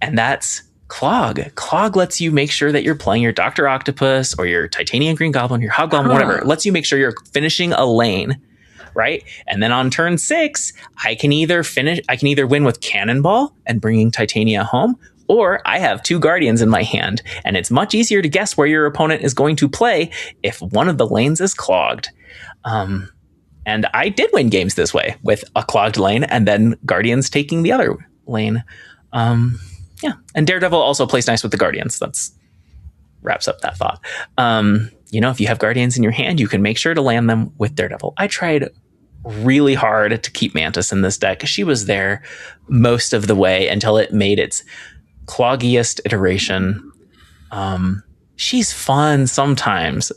Speaker 1: And that's Clog. Clog lets you make sure that you're playing your Dr. Octopus or your Titanium Green Goblin, your Hobgoblin, whatever. It lets you make sure you're finishing a lane, right? And then on turn 6, I can either win with Cannonball and bringing Titania home, or I have 2 Guardians in my hand, and it's much easier to guess where your opponent is going to play if one of the lanes is clogged. And I did win games this way with a clogged lane and then Guardians taking the other lane. Yeah, and Daredevil also plays nice with the Guardians. That's wraps up that thought. If you have Guardians in your hand, you can make sure to land them with Daredevil. I tried really hard to keep Mantis in this deck. She was there most of the way until it made its cloggiest iteration. She's fun sometimes.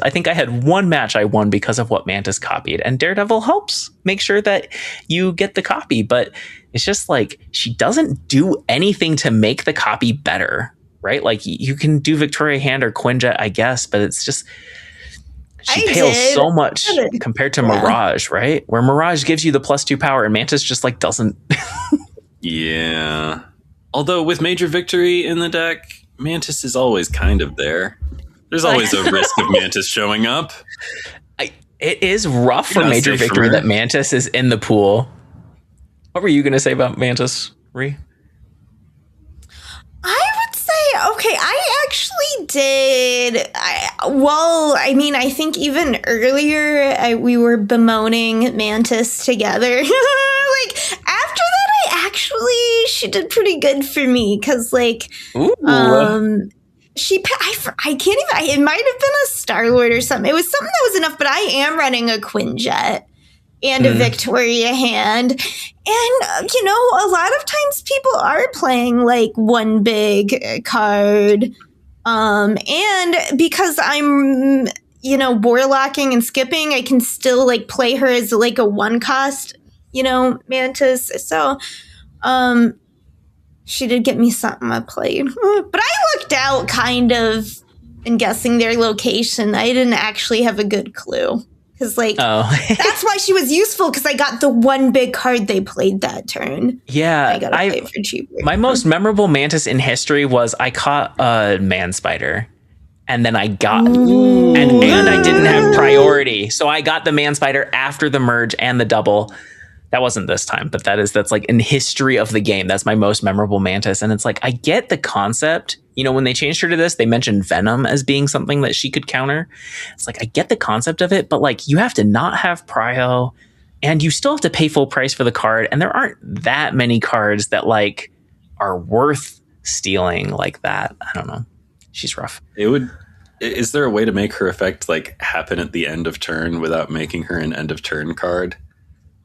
Speaker 1: I think I had one match I won because of what Mantis copied, and Daredevil helps make sure that you get the copy, but it's just like she doesn't do anything to make the copy better, right? Like you can do Victoria Hand or Quinjet, I guess, but it's just she pales so much compared to Mirage, right? Where Mirage gives you the +2 power and Mantis just like doesn't.
Speaker 3: Yeah. Although with Major Victory in the deck, Mantis is always kind of there. There's always a risk of Mantis showing up.
Speaker 1: It is rough for Major Victory that Mantis is in the pool. What were you going to say about Mantis, Rhi?
Speaker 2: I would say, I actually did. I think even earlier we were bemoaning Mantis together. After that, she did pretty good for me because, I can't even, it might have been a Star-Lord or something. It was something that was enough, but I am running a Quinjet and a Victoria Hand. And, a lot of times people are playing one big card. And because I'm, warlocking and skipping, I can still play her as a 1-cost, Mantis. So, she did get me something I played. But I looked out kind of in guessing their location. I didn't actually have a good clue. Because, that's why she was useful, because I got the one big card they played that turn.
Speaker 1: Yeah.
Speaker 2: I got to play it for cheaper.
Speaker 1: My most memorable Mantis in history was I caught a Man Spider. And then I got... And I didn't have priority. So I got the Man Spider after the merge and the double. That wasn't this time, but that's in history of the game. That's my most memorable Mantis. And it's I get the concept. When they changed her to this, they mentioned Venom as being something that she could counter. It's I get the concept of it, but you have to not have prio and you still have to pay full price for the card. And there aren't that many cards that are worth stealing like that. I don't know. She's rough.
Speaker 3: Is there a way to make her effect happen at the end of turn without making her an end of turn card?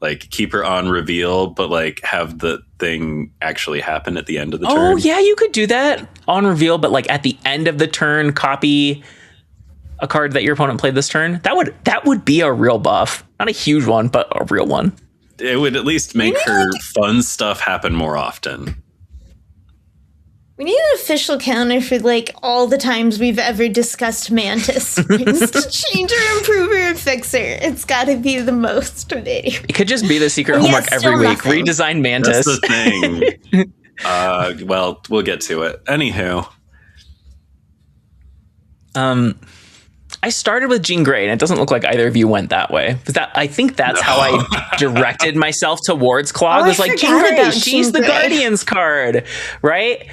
Speaker 3: Like keep her on reveal, but like have the thing actually happen at the end of the turn.
Speaker 1: Oh yeah, you could do that on reveal, but like at the end of the turn, copy a card that your opponent played this turn. That would be a real buff. Not a huge one, but a real one.
Speaker 3: It would at least make her fun stuff happen more often.
Speaker 2: We need an official counter for like all the times we've ever discussed Mantis things to change or improve or fix her. It's got to be the most video.
Speaker 1: It could just be the secret homework every week.
Speaker 2: Nothing.
Speaker 1: Redesign Mantis.
Speaker 3: That's the thing. Well, we'll get to it. Anywho.
Speaker 1: I started with Jean Grey, and it doesn't look like either of you went that way. I think that's how I directed myself towards Clog.
Speaker 2: Oh,
Speaker 1: was like, Jean Grey, she's the Guardians card, right?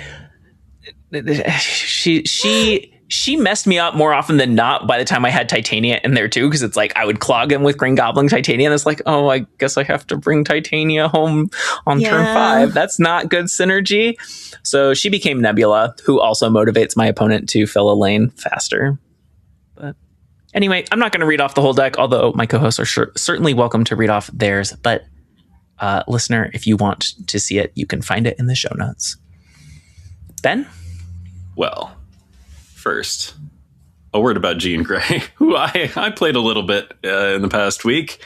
Speaker 1: She messed me up more often than not by the time I had Titania in there too, because it's like I would clog him with Green Goblin Titania, and it's like, oh, I guess I have to bring Titania home on turn 5. That's not good synergy. So she became Nebula, who also motivates my opponent to fill a lane faster. But anyway, I'm not going to read off the whole deck, although my co-hosts are certainly welcome to read off theirs. But listener, if you want to see it, you can find it in the show notes. Ben?
Speaker 3: Well, first, a word about Jean Grey, who I played a little bit in the past week.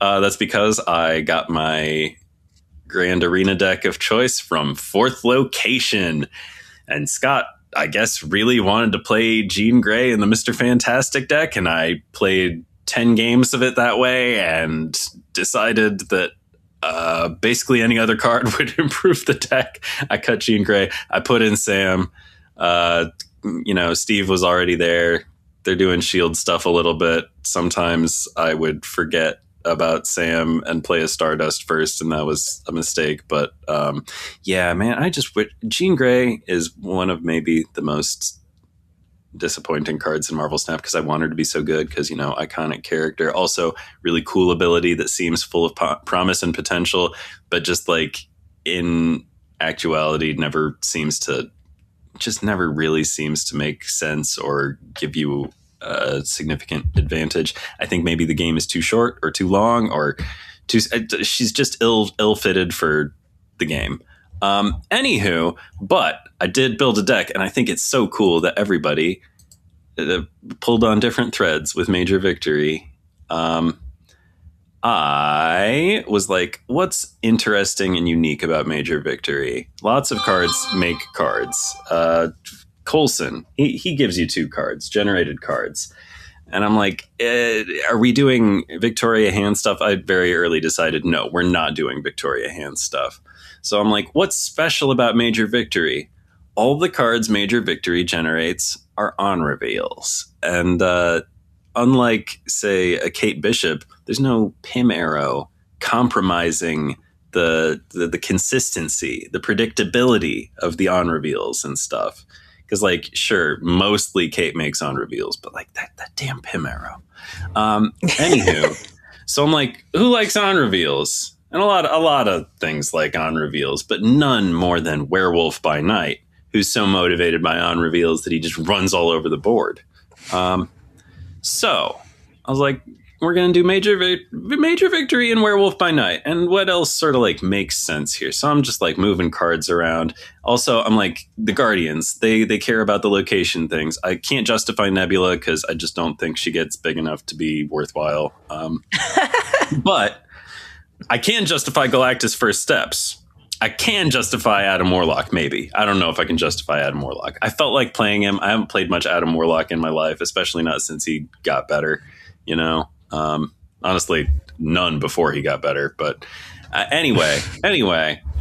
Speaker 3: That's because I got my Grand Arena deck of choice from Fourth Location. And Scott, I guess, really wanted to play Jean Grey in the Mr. Fantastic deck, and I played 10 games of it that way and decided that basically any other card would improve the deck. I cut Jean Grey. I put in Sam. Steve was already there. They're doing shield stuff a little bit. Sometimes I would forget about Sam and play a Stardust first, and that was a mistake. But yeah, man, Jean Grey is one of maybe the most disappointing cards in Marvel Snap because I want her to be so good because, iconic character. Also, really cool ability that seems full of promise and potential, but just like in actuality never really seems to make sense or give you a significant advantage. I think maybe the game is too short or too long or she's just ill-fitted for the game. Anywho, but I did build a deck, and I think it's so cool that everybody pulled on different threads with Major Victory. I was like, what's interesting and unique about Major Victory? Lots of cards make cards. Coulson, he gives you 2 cards, generated cards. And I'm like, are we doing Victoria Hand stuff? I very early decided, no, we're not doing Victoria Hand stuff. So I'm like, what's special about Major Victory? All the cards Major Victory generates are on reveals. And unlike, say, a Kate Bishop, there's no Pim arrow compromising the consistency, the predictability of the on reveals and stuff. Because, like, sure, mostly Kate makes on reveals, but like that damn Pim arrow. Anywho, so I'm like, who likes on reveals? And a lot of things like on reveals, but none more than Werewolf by Night, who's so motivated by on reveals that he just runs all over the board. So I was like, we're going to do Major Victory and Werewolf by Night. And what else sort of like makes sense here? So I'm just like moving cards around. Also, I'm like, the Guardians, they care about the location things. I can't justify Nebula because I just don't think she gets big enough to be worthwhile. But I can justify Galactus' First Steps. I can justify Adam Warlock, maybe. I don't know if I can justify Adam Warlock. I felt like playing him. I haven't played much Adam Warlock in my life, especially not since he got better, honestly, none before he got better. But anyway,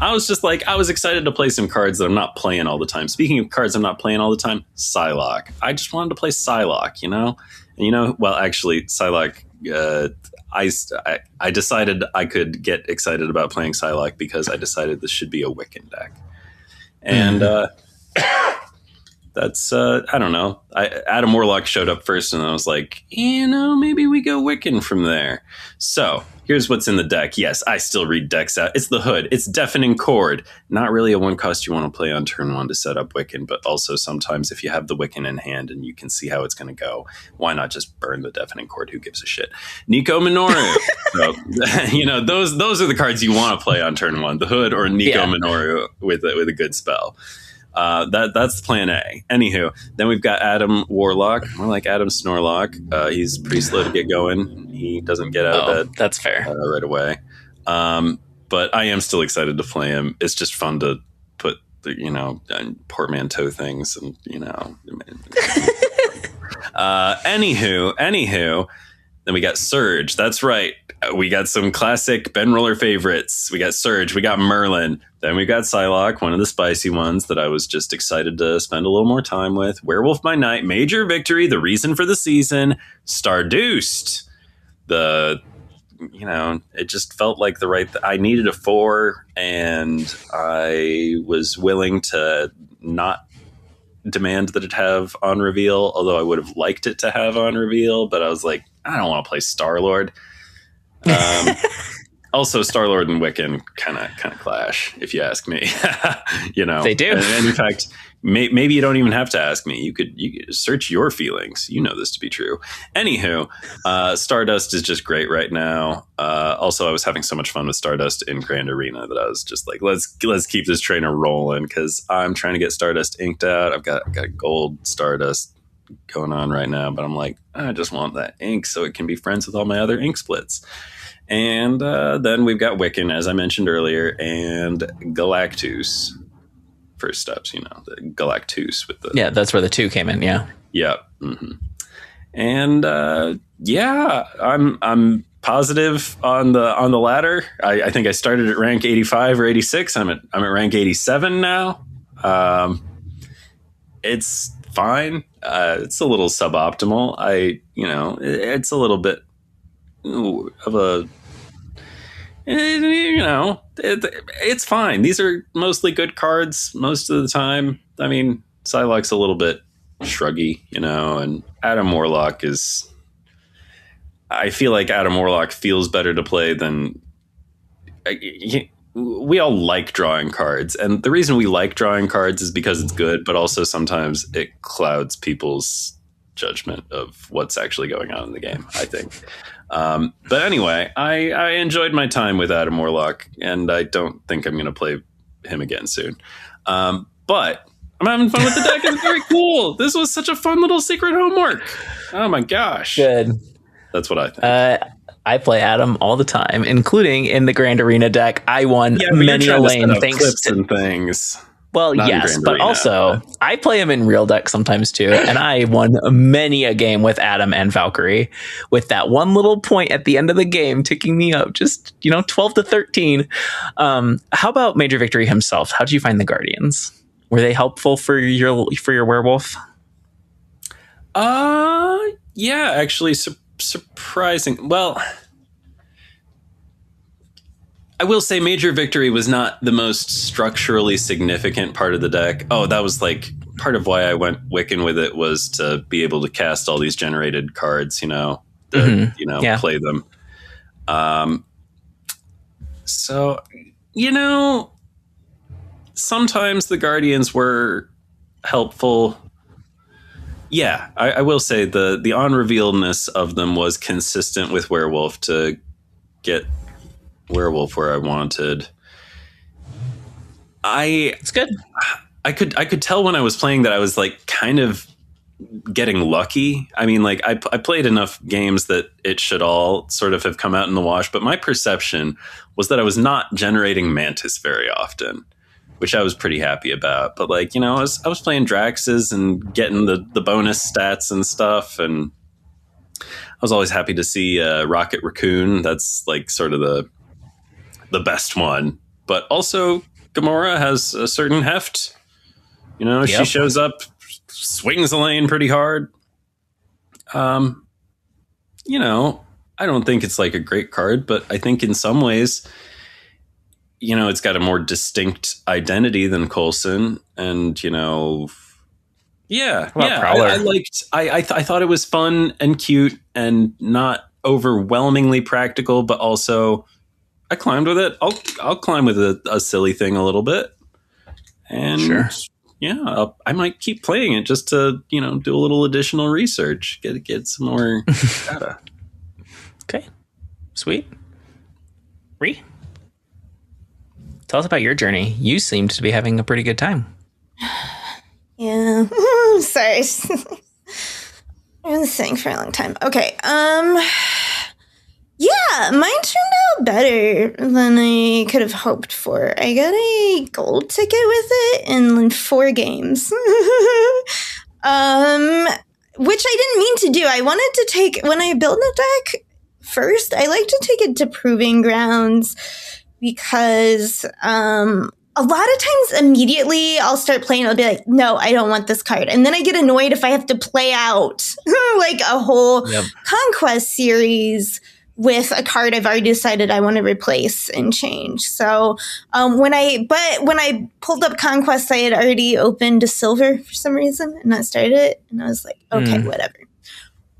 Speaker 3: I was just like, I was excited to play some cards that I'm not playing all the time. Speaking of cards I'm not playing all the time, Psylocke. I just wanted to play Psylocke, And well, actually, Psylocke, I decided I could get excited about playing Psylocke because I decided this should be a Wiccan deck. And that's I don't know. Adam Warlock showed up first, and I was like, maybe we go Wiccan from there. So here's what's in the deck. Yes, I still read decks out. It's the Hood. It's Deafening Chord. Not really a one cost you want to play on turn 1 to set up Wiccan, but also sometimes if you have the Wiccan in hand and you can see how it's going to go, why not just burn the Deafening Chord? Who gives a shit? Nico Minoru. So, those are the cards you want to play on turn 1. The Hood or Nico Minoru with a good spell. That's plan A. Anywho, then we've got Adam Warlock, more like Adam Snorlock. He's pretty slow to get going. He doesn't get out of bed.
Speaker 1: That's fair.
Speaker 3: Right away. But I am still excited to play him. It's just fun to put portmanteau things and Anywho, then we got Surge. That's right. We got some classic Ben Roller favorites. We got Surge. We got Merlin. Then we got Psylocke, one of the spicy ones that I was just excited to spend a little more time with. Werewolf by Night, Major Victory, the reason for the season, Starduced. It just felt like the right... I needed a 4, and I was willing to not demand that it have on reveal, although I would have liked it to have on reveal, but I was like, I don't want to play Star-Lord. Also, Star-Lord and Wiccan kind of clash, if you ask me.
Speaker 1: They do.
Speaker 3: And in fact, maybe you don't even have to ask me. You could search your feelings. You know this to be true. Anywho, Stardust is just great right now. Also, I was having so much fun with Stardust in Grand Arena that I was just like, let's keep this trainer rolling, because I'm trying to get Stardust inked out. I've got gold Stardust going on right now, but I'm like, I just want that ink so it can be friends with all my other ink splits. And then we've got Wiccan, as I mentioned earlier, and Galactus. First steps, the Galactus with the...
Speaker 1: Yeah, that's where the 2 came in, yeah.
Speaker 3: Yeah. Mm-hmm. And I'm positive on the ladder. I think I started at rank 85 or 86. I'm at rank 87 now. It's fine. It's a little suboptimal. It's a little bit of a, it's fine. These are mostly good cards most of the time. I mean, Psylocke's a little bit shruggy, and Adam Warlock is... I feel like Adam Warlock feels better to play than... We all like drawing cards, and the reason we like drawing cards is because it's good, but also sometimes it clouds people's judgment of what's actually going on in the game, I think. But anyway, I enjoyed my time with Adam Warlock, and I don't think I'm going to play him again soon. But I'm having fun with the deck. It's very cool. This was such a fun little secret homework. Oh my gosh.
Speaker 1: Good.
Speaker 3: That's what I think.
Speaker 1: I play Adam all the time, including in the Grand Arena deck. I won many a lane thanks to
Speaker 3: things.
Speaker 1: Well, yes, but also I play him in real deck sometimes too, and I won many a game with Adam and Valkyrie with that one little point at the end of the game ticking me up, just 12 to 13. How about Major Victory himself? How did you find the Guardians? Were they helpful for your werewolf?
Speaker 3: Yeah, actually, surprising. Well, I will say Major Victory was not the most structurally significant part of the deck. Oh, that was like part of why I went Wiccan with it, was to be able to cast all these generated cards, play them. So, sometimes the Guardians were helpful. Yeah, I will say the on-revealedness of them was consistent with Werewolf to get Werewolf where I wanted.
Speaker 1: It's good.
Speaker 3: I could tell when I was playing that I was like kind of getting lucky. I mean, like I played enough games that it should all sort of have come out in the wash, but my perception was that I was not generating Mantis very often, which I was pretty happy about. But like, I was playing Draxes and getting the bonus stats and stuff, and I was always happy to see Rocket Raccoon. That's like sort of the best one. But also Gamora has a certain heft. She shows up, swings the lane pretty hard. I don't think it's like a great card, but I think in some ways, it's got a more distinct identity than Coulson. And, Yeah,
Speaker 1: Prowler?
Speaker 3: I liked. I thought it was fun and cute and not overwhelmingly practical, but also I climbed with it. I'll climb with a silly thing a little bit, and
Speaker 1: Sure.
Speaker 3: yeah, I might keep playing it just to do a little additional research, get some more data.
Speaker 1: Okay, sweet. Ree, tell us about your journey. You seemed to be having a pretty good time.
Speaker 2: Yeah. Sorry. I've been sitting for a long time. Okay. Yeah, mine turned out better than I could have hoped for. I got a gold ticket with it in 4 games. Which I didn't mean to do. I wanted to take, when I build a deck first, I like to take it to Proving Grounds because a lot of times immediately I'll start playing, I'll be like, no, I don't want this card. And then I get annoyed if I have to play out like a whole conquest series with a card I've already decided I want to replace and change. So when I pulled up Conquest, I had already opened a silver for some reason and I started it and I was like, okay, whatever.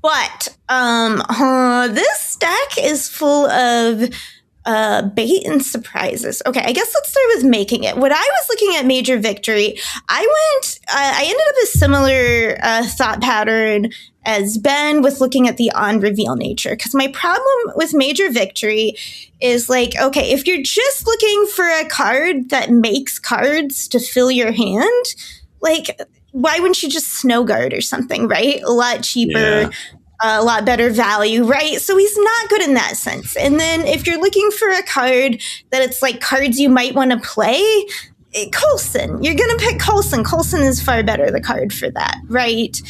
Speaker 2: But this deck is full of bait and surprises. Okay, I guess let's start with making it. When I was looking at Major Victory, I ended up a similar thought pattern as Ben with looking at the on-reveal nature. Because my problem with Major Victory is like, okay, if you're just looking for a card that makes cards to fill your hand, like, why wouldn't you just Snow Guard or something, right? A lot cheaper. Yeah. A lot better value, right? So he's not good in that sense. And then if you're looking for a card that it's like cards you might want to play, Coulson, you're going to pick Coulson. Coulson is far better the card for that, right?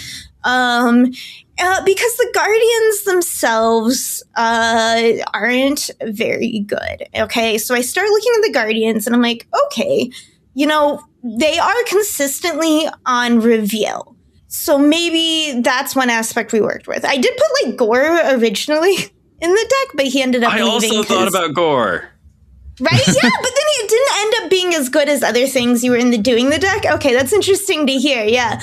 Speaker 2: Because the Guardians themselves aren't very good, okay? So I start looking at the Guardians and I'm like, okay, they are consistently on reveal. So maybe that's one aspect we worked with. I did put like Gore originally in the deck, but he ended up leaving. I
Speaker 3: also thought about Gore.
Speaker 2: Right? Yeah, but then it didn't end up being as good as other things you were in doing the deck. Okay, that's interesting to hear. Yeah.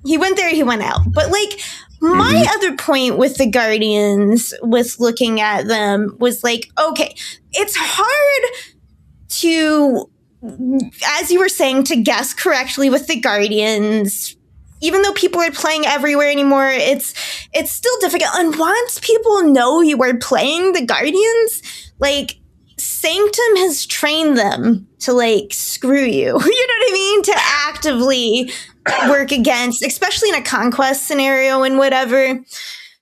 Speaker 2: He went there, he went out. But like my other point with the Guardians with looking at them was like, okay, it's hard to, as you were saying, to guess correctly with the Guardians. Even though people are playing everywhere anymore, it's still difficult. And once people know you are playing the Guardians, like, Sanctum has trained them to, like, screw you. You know what I mean? To actively work against, especially in a conquest scenario and whatever.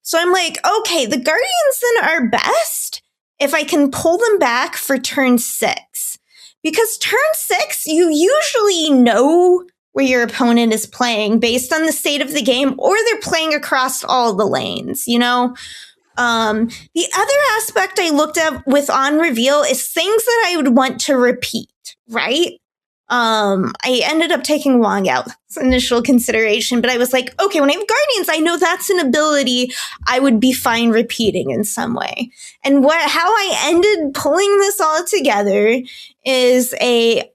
Speaker 2: So I'm like, okay, the Guardians then are best if I can pull them back for turn 6. Because turn 6, you usually know where your opponent is playing based on the state of the game, or they're playing across all the lanes, The other aspect I looked at with on reveal is things that I would want to repeat, right? I ended up taking Wong out. It's initial consideration, but I was like, okay, when I have Guardians, I know that's an ability I would be fine repeating in some way. And how I ended pulling this all together is a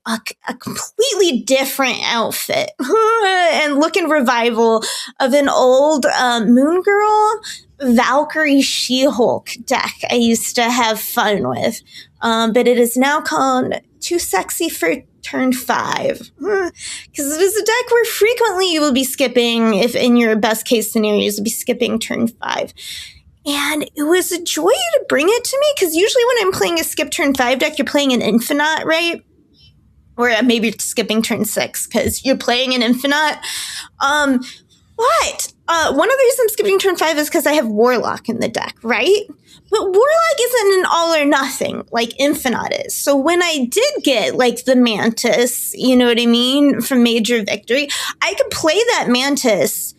Speaker 2: completely different outfit and look and revival of an old Moon Girl Valkyrie She-Hulk deck I used to have fun with. But it is now called Too Sexy for Turn 5. Because it is a deck where frequently you will be skipping, if in your best case scenarios, you'll be skipping turn 5. And it was a joy to bring it to me, because usually when I'm playing a skip turn 5 deck, you're playing an Infinite, right? Or maybe you're skipping turn 6 because you're playing an Infinite. But one of the reasons I'm skipping turn 5 is because I have Warlock in the deck, right? But Warlock isn't an all or nothing like Infinite is. So when I did get like the Mantis, you know what I mean, from Major Victory, I could play that Mantis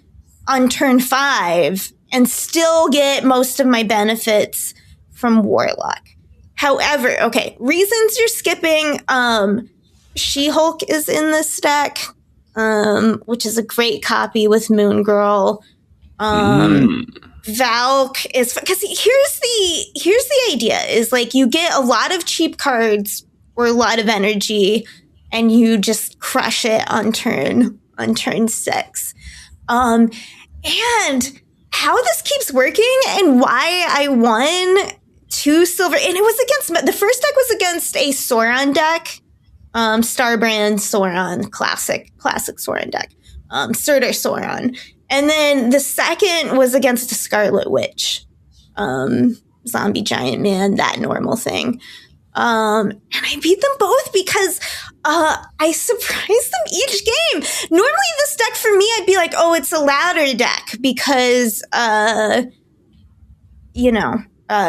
Speaker 2: on turn 5 and still get most of my benefits from Warlock. However, okay, reasons you're skipping, She-Hulk is in this deck, which is a great copy with Moon Girl. Valk is, because here's the idea is like you get a lot of cheap cards or a lot of energy and you just crush it on turn on turn 6. And how this keeps working and why I won 2 silver, and it was against, the first deck was against a Sauron deck, Starbrand Sauron, classic Sauron deck, Surtur Sauron. And then the second was against a Scarlet Witch, zombie giant man, that normal thing. And I beat them both because I surprised them each game. Normally this deck for me, I'd be like, oh, it's a ladder deck because,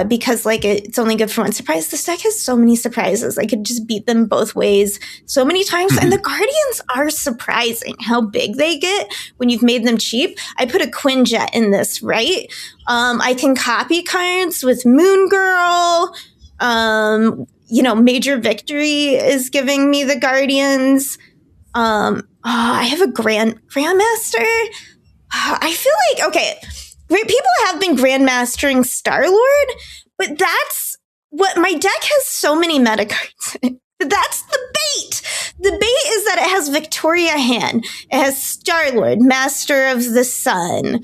Speaker 2: because like it's only good for one surprise. This deck has so many surprises. I could just beat them both ways so many times. And the Guardians are surprising how big they get when you've made them cheap. I put a Quinjet in this, right? I can copy cards with Moon Girl. Major Victory is giving me the Guardians. I have a Grandmaster. I feel like, okay, people have been Grandmastering Star-Lord, but that's what my deck has so many meta cards in it. That's the bait. The bait is that it has Victoria Hand. It has Star-Lord, Master of the Sun.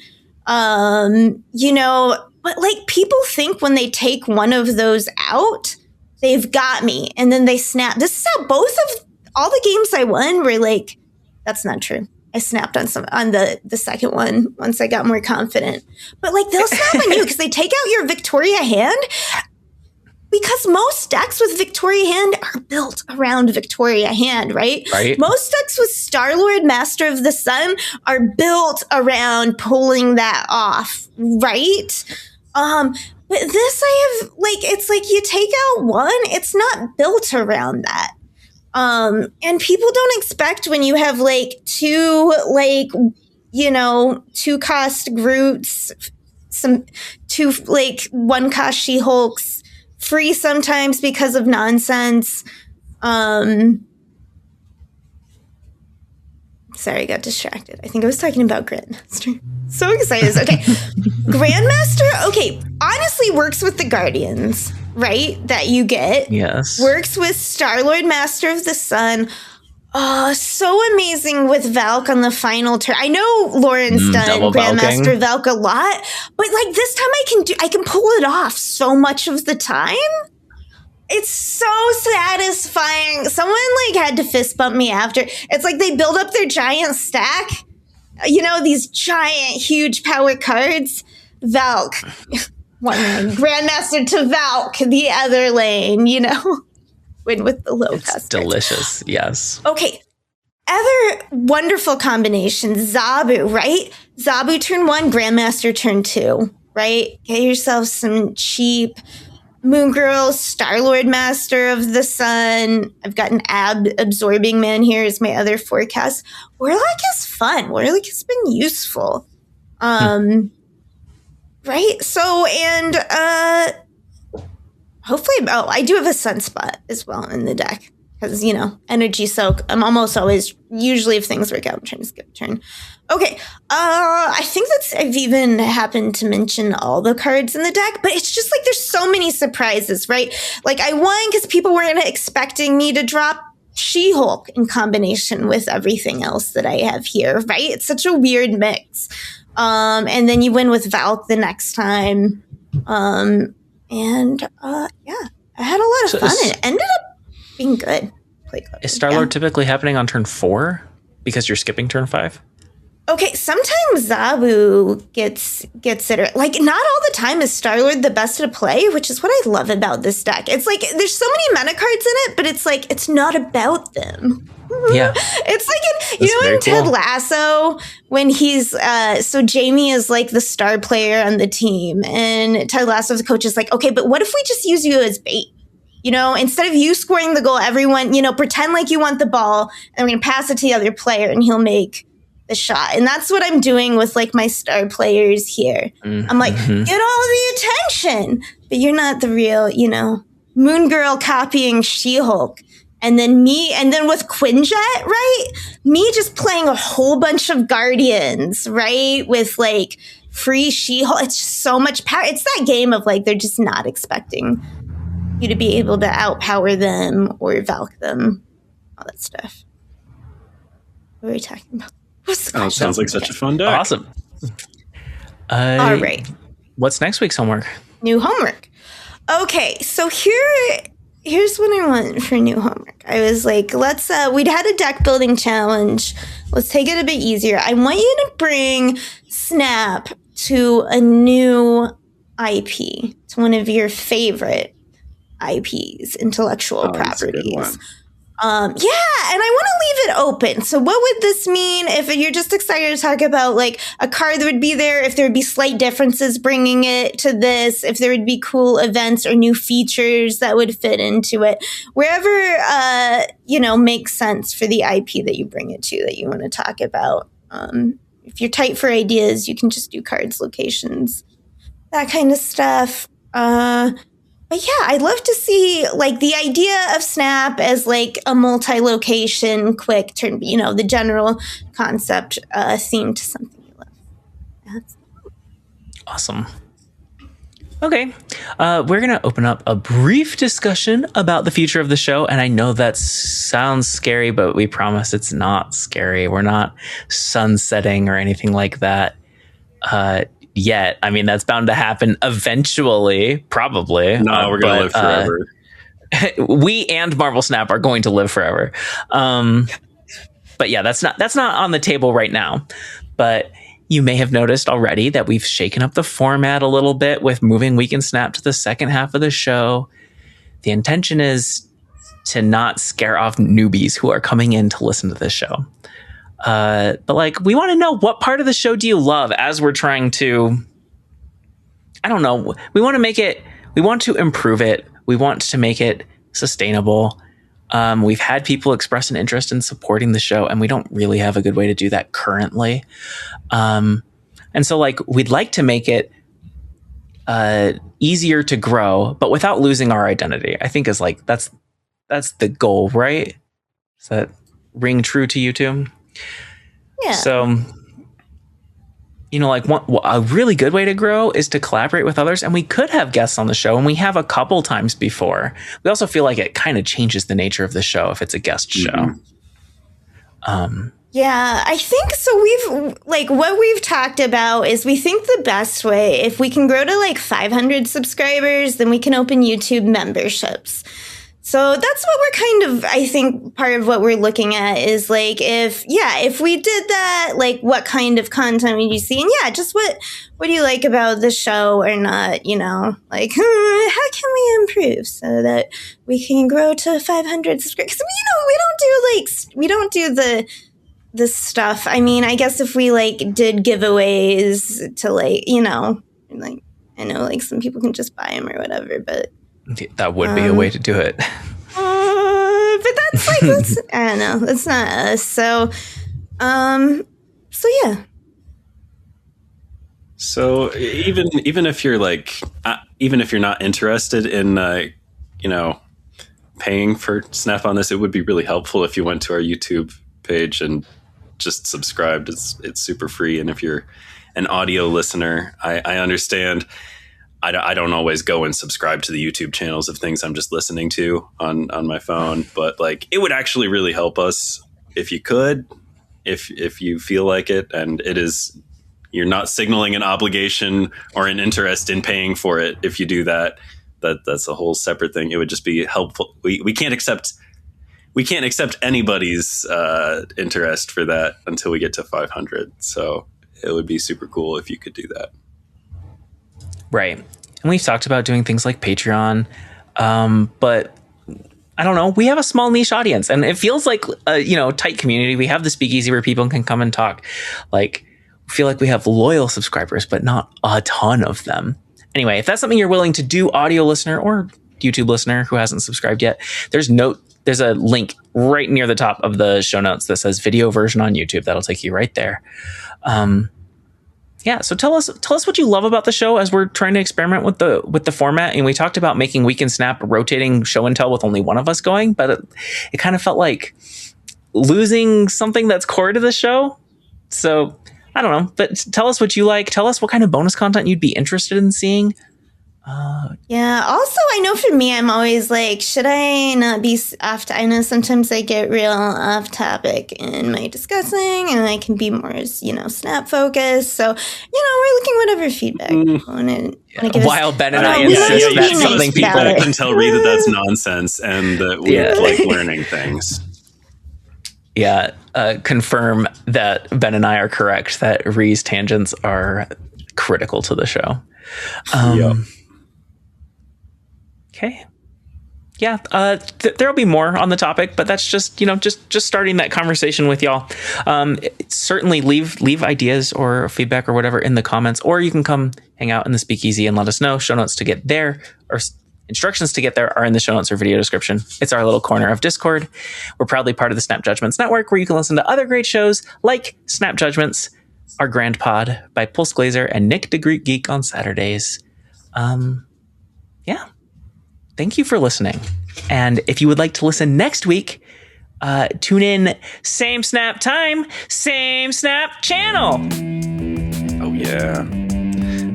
Speaker 2: But like people think when they take one of those out, they've got me. And then they snap. This is how both of all the games I won were like, that's not true. I snapped on the second one once I got more confident. But like they'll snap on you because they take out your Victoria Hand. Because most decks with Victoria Hand are built around Victoria Hand, right? Most decks with Star-Lord, Master of the Sun are built around pulling that off, right? But this I have, like, it's like you take out one, it's not built around that. And people don't expect when you have, like, 2 cost Groots, 2, 1 cost She-Hulks, free sometimes because of nonsense. Sorry, I got distracted. I think I was talking about Grandmaster. So excited. Okay. Grandmaster, okay, honestly works with the Guardians, right? That you get.
Speaker 1: Yes.
Speaker 2: Works with Star-Lord, Master of the Sun. So amazing with Valk on the final turn. I know Lauren's done Grandmaster Valk a lot, but like this time I can pull it off so much of the time. It's so satisfying. Someone like had to fist bump me after. It's like they build up their giant stack. These giant, huge power cards. Valk. One lane. Grandmaster to Valk, the other lane, Win with the low cost.
Speaker 1: It's delicious, yes.
Speaker 2: Okay. Other wonderful combinations. Zabu, right? Zabu turn 1, Grandmaster turn 2, right? Get yourself some cheap Moon Girl, Star-Lord, Master of the Sun. I've got an absorbing man here as my other forecast. Warlock is fun. Warlock has been useful. Right? So, and hopefully, I do have a Sunspot as well in the deck. Because, Energy Soak. I'm almost always, usually if things work out, I'm trying to skip a turn. Okay. I think I've even happened to mention all the cards in the deck, but it's just like there's so many surprises, right? Like I won because people weren't expecting me to drop She-Hulk in combination with everything else that I have here, right? It's such a weird mix. And then you win with Valk the next time. Yeah, I had a lot of fun. It ended up being good.
Speaker 1: Is Star-Lord typically happening on turn 4 because you're skipping turn 5?
Speaker 2: Okay, sometimes Zabu gets it. Like, not all the time is Star-Lord the best to play, which is what I love about this deck. It's like, there's so many meta cards in it, but it's like, it's not about them.
Speaker 1: Yeah.
Speaker 2: It's like, in Ted Lasso, when he's, so Jamie is like the star player on the team, and Ted Lasso's coach is like, okay, but what if we just use you as bait? Instead of you scoring the goal, everyone, pretend like you want the ball, and we're going to pass it to the other player, and he'll make the shot. And that's what I'm doing with like my star players here. Mm-hmm. I'm like, get all the attention, but you're not the real, Moon Girl copying She-Hulk. And then with Quinjet, right? Me just playing a whole bunch of Guardians, right? With like free She-Hulk. It's just so much power. It's that game of like, they're just not expecting you to be able to outpower them or Valk them, all that stuff. What were we talking about?
Speaker 3: Sounds like such a fun day.
Speaker 1: Awesome.
Speaker 2: All right.
Speaker 1: What's next week's homework?
Speaker 2: New homework. Okay, so here's what I want for new homework. I was like, we'd had a deck building challenge. Let's take it a bit easier. I want you to bring Snap to a new IP, to one of your favorite IPs, intellectual properties. And I want to leave it open. So what would this mean if you're just excited to talk about like a card that would be there, if there would be slight differences bringing it to this, if there would be cool events or new features that would fit into it, wherever, makes sense for the IP that you bring it to that you want to talk about. If you're tight for ideas, you can just do cards, locations, that kind of stuff. But yeah, I'd love to see like the idea of Snap as like a multi-location, quick turn, the general concept theme to something you love. That's
Speaker 1: awesome. Okay. We're going to open up a brief discussion about the future of the show. And I know that sounds scary, but we promise it's not scary. We're not sunsetting or anything like that. Yet. I mean, that's bound to happen eventually, probably.
Speaker 3: No, we're going to live forever.
Speaker 1: We and Marvel Snap are going to live forever. But yeah, that's not on the table right now. But you may have noticed already that we've shaken up the format a little bit with moving Weekend Snap to the second half of the show. The intention is to not scare off newbies who are coming in to listen to this show. But like, we want to know, what part of the show do you love as we're trying to, I don't know. We want to improve it. We want to make it sustainable. We've had people express an interest in supporting the show, and we don't really have a good way to do that currently. And so like, we'd like to make it, easier to grow, but without losing our identity. I think is like, that's the goal, right? Does that ring true to you too?
Speaker 2: Yeah.
Speaker 1: So, like a really good way to grow is to collaborate with others. And we could have guests on the show, and we have a couple times before. We also feel like it kind of changes the nature of the show if it's a guest show.
Speaker 2: Yeah, I think so. What we've talked about is we think the best way, if we can grow to like 500 subscribers, then we can open YouTube memberships. So that's what we're kind of, I think part of what we're looking at is like, if we did that, like what kind of content would you see? And yeah, just what do you like about the show or not, like, how can we improve so that we can grow to 500 subscribers? Because, we don't do the stuff. I mean, I guess if we like did giveaways to like, like, I know like some people can just buy them or whatever, but
Speaker 1: that would be a way to do it.
Speaker 2: But that's like, I don't know. That's not us. So yeah.
Speaker 3: So even if you're like, even if you're not interested in, paying for Snap on this, it would be really helpful if you went to our YouTube page and just subscribed. It's super free. And if you're an audio listener, I understand. I don't always go and subscribe to the YouTube channels of things I'm just listening to on my phone, but like it would actually really help us if you could, if you feel like it, and you're not signaling an obligation or an interest in paying for it. If you do that's a whole separate thing. It would just be helpful. We can't accept anybody's interest for that until we get to 500. So it would be super cool if you could do that.
Speaker 1: Right. And we've talked about doing things like Patreon, but I don't know. We have a small niche audience, and it feels like a tight community. We have the speakeasy where people can come and talk. Like, we feel like we have loyal subscribers, but not a ton of them. Anyway, if that's something you're willing to do, audio listener or YouTube listener who hasn't subscribed yet, there's a link right near the top of the show notes that says video version on YouTube. That'll take you right there. Yeah, so tell us what you love about the show as we're trying to experiment with the format. And we talked about making Weekend Snap a rotating show and tell with only one of us going, but it kind of felt like losing something that's core to the show. So I don't know, but tell us what you like. Tell us what kind of bonus content you'd be interested in seeing.
Speaker 2: Yeah. Also, I know for me, I'm always like, should I not be off? I know sometimes I get real off topic in my discussing, and I can be more, snap focused. So, we're looking whatever feedback you want to give
Speaker 1: While
Speaker 2: us.
Speaker 1: Ben and I insist that something
Speaker 3: people can tell Ree that that's nonsense and that we like learning things.
Speaker 1: Yeah. Confirm that Ben and I are correct that Ree's tangents are critical to the show. Okay. Yeah. There'll be more on the topic, but that's just starting that conversation with y'all. Certainly leave ideas or feedback or whatever in the comments, or you can come hang out in the speakeasy and let us know. Show notes to get there, or instructions to get there, are in the show notes or video description. It's our little corner of Discord. We're proudly part of the Snap Judgments Network, where you can listen to other great shows like Snap Judgments, our Grand Pod by Pulse Glazer and Nick the Greek Geek on Saturdays. Yeah. Thank you for listening. And if you would like to listen next week, tune in same Snap time, same Snap channel.
Speaker 3: Oh, yeah.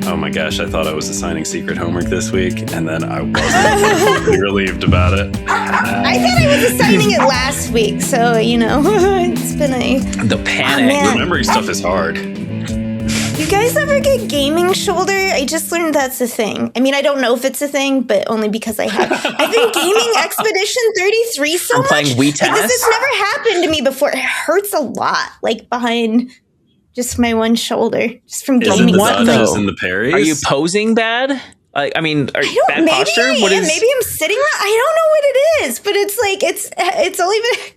Speaker 3: Oh, my gosh. I thought I was assigning secret homework this week, and then I wasn't really relieved about it.
Speaker 2: I thought I was assigning it last week, so, it's been
Speaker 1: the panic.
Speaker 3: Remembering stuff is hard.
Speaker 2: You guys ever get gaming shoulder? I just learned that's a thing. I mean, I don't know if it's a thing, but only because I have. I've been gaming Expedition 33 so much.
Speaker 1: Playing Wii tennis?
Speaker 2: This has never happened to me before. It hurts a lot, like behind just my one shoulder, just from gaming.
Speaker 3: Is it the dodges and the parries?
Speaker 1: Are you posing bad? Are you bad posture?
Speaker 2: Maybe I'm sitting. I don't know what it is, but it's like it's only been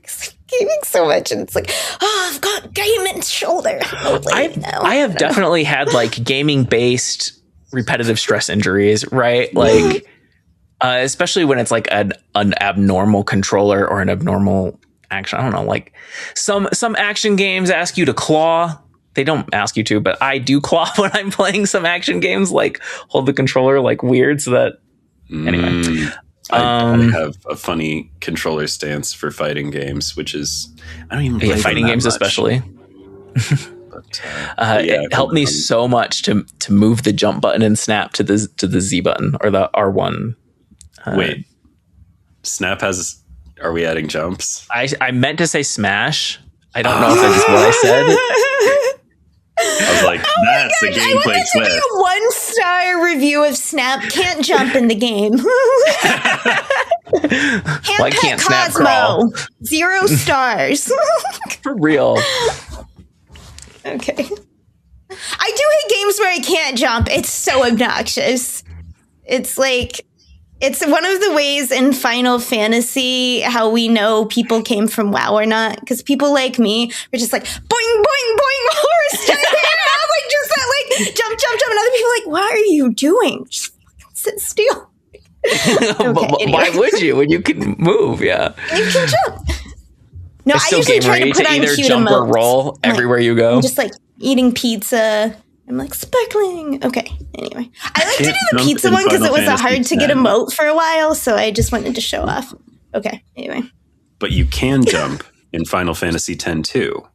Speaker 2: gaming so much, and it's like, I've got gaming shoulder.
Speaker 1: I have definitely had like gaming based repetitive stress injuries, right? Like especially when it's like an abnormal controller or an abnormal action. I don't know, like some action games ask you to claw. They don't ask you to, but I do claw when I'm playing some action games, like hold the controller like weird so that anyway.
Speaker 3: I have a funny controller stance for fighting games, which is I don't even play
Speaker 1: fighting games much. Especially. But, it helped me so much to move the jump button and Snap to the Z button or the R1.
Speaker 3: Wait, Snap has? Are we adding jumps?
Speaker 1: I meant to say smash. I don't know if that's what I said.
Speaker 3: I was like, that's a gameplay twist.
Speaker 2: I wanted to be a 1-star review of Snap can't jump in the game.
Speaker 1: Why can't Snap crawl?
Speaker 2: 0 stars.
Speaker 1: For real.
Speaker 2: Okay. I do hate games where I can't jump. It's so obnoxious. It's like, it's one of the ways in Final Fantasy how we know people came from WoW or not. Because people like me were just like, boing, boing, boing, horse, jump here. I was like, just that, like, jump, jump, jump. And other people are like, what are you doing? Just sit still.
Speaker 1: Okay, why would you when you can move? Yeah.
Speaker 2: You can jump. No,
Speaker 1: it's
Speaker 2: I usually try to put on
Speaker 1: either
Speaker 2: cute
Speaker 1: jump
Speaker 2: emotes.
Speaker 1: or roll everywhere you go.
Speaker 2: I'm just like eating pizza. I'm like, speckling. Okay, anyway. I like to do the pizza one because it was hard to get emote for a while, so I just wanted to show off. Okay, anyway.
Speaker 3: But you can jump in Final Fantasy X too.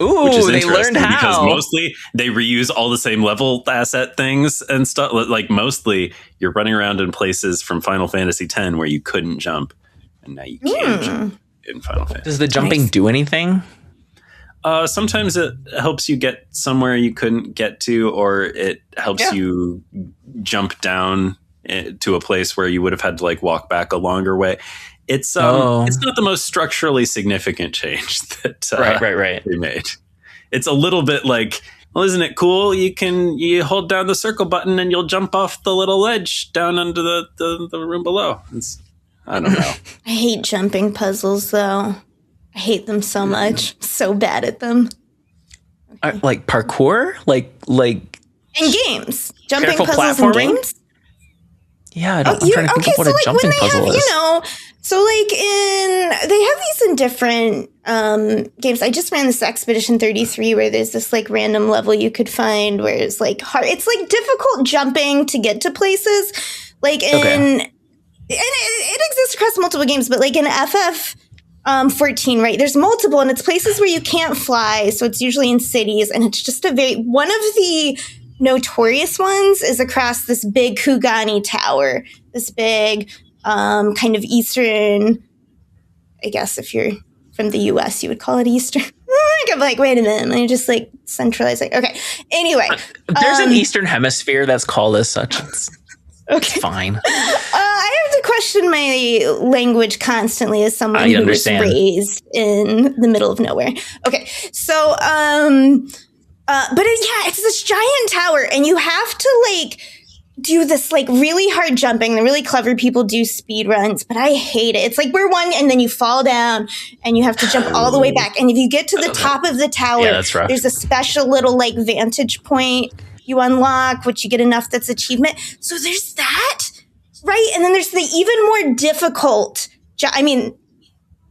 Speaker 1: Ooh,
Speaker 3: which is
Speaker 1: they learned how.
Speaker 3: Because mostly they reuse all the same level asset things and stuff. Like mostly you're running around in places from Final Fantasy X where you couldn't jump, and now you can jump in Final Fantasy.
Speaker 1: Does the jumping do anything?
Speaker 3: Sometimes it helps you get somewhere you couldn't get to, or it helps you jump down to a place where you would have had to like walk back a longer way. It's not the most structurally significant change that
Speaker 1: right.
Speaker 3: they made. It's a little bit like, well, isn't it cool? You hold down the circle button and you'll jump off the little ledge down under the room below. I don't know.
Speaker 2: I hate jumping puzzles though. I hate them so much. So bad at them.
Speaker 1: Okay. Like parkour? Like
Speaker 2: in games. Jumping puzzles in games?
Speaker 1: Yeah, I'm trying to think of what a jumping puzzle is.
Speaker 2: So like they have these in different games. I just ran this Expedition 33 where there's this like random level you could find where it's like hard. It's like difficult jumping to get to places. Like and it exists across multiple games, but like in FF 14, right? There's multiple, and it's places where you can't fly, so it's usually in cities, and it's just one of the notorious ones is across this big Kugani tower, this big kind of Eastern, I guess if you're from the US, you would call it Eastern. I'm like, wait a minute, I just like centralizing. Okay, anyway.
Speaker 1: There's an Eastern hemisphere that's called as such. It's fine.
Speaker 2: I have to question my language constantly as someone who was raised in the middle of nowhere. Okay, so, it's this giant tower, and you have to like do this like really hard jumping. The really clever people do speed runs, but I hate it. It's like we're one, and then you fall down, and you have to jump all the way back. And if you get to the top of the tower, there's a special little like vantage point you unlock, which you get enough that's achievement. So there's that, right? And then there's the even more difficult.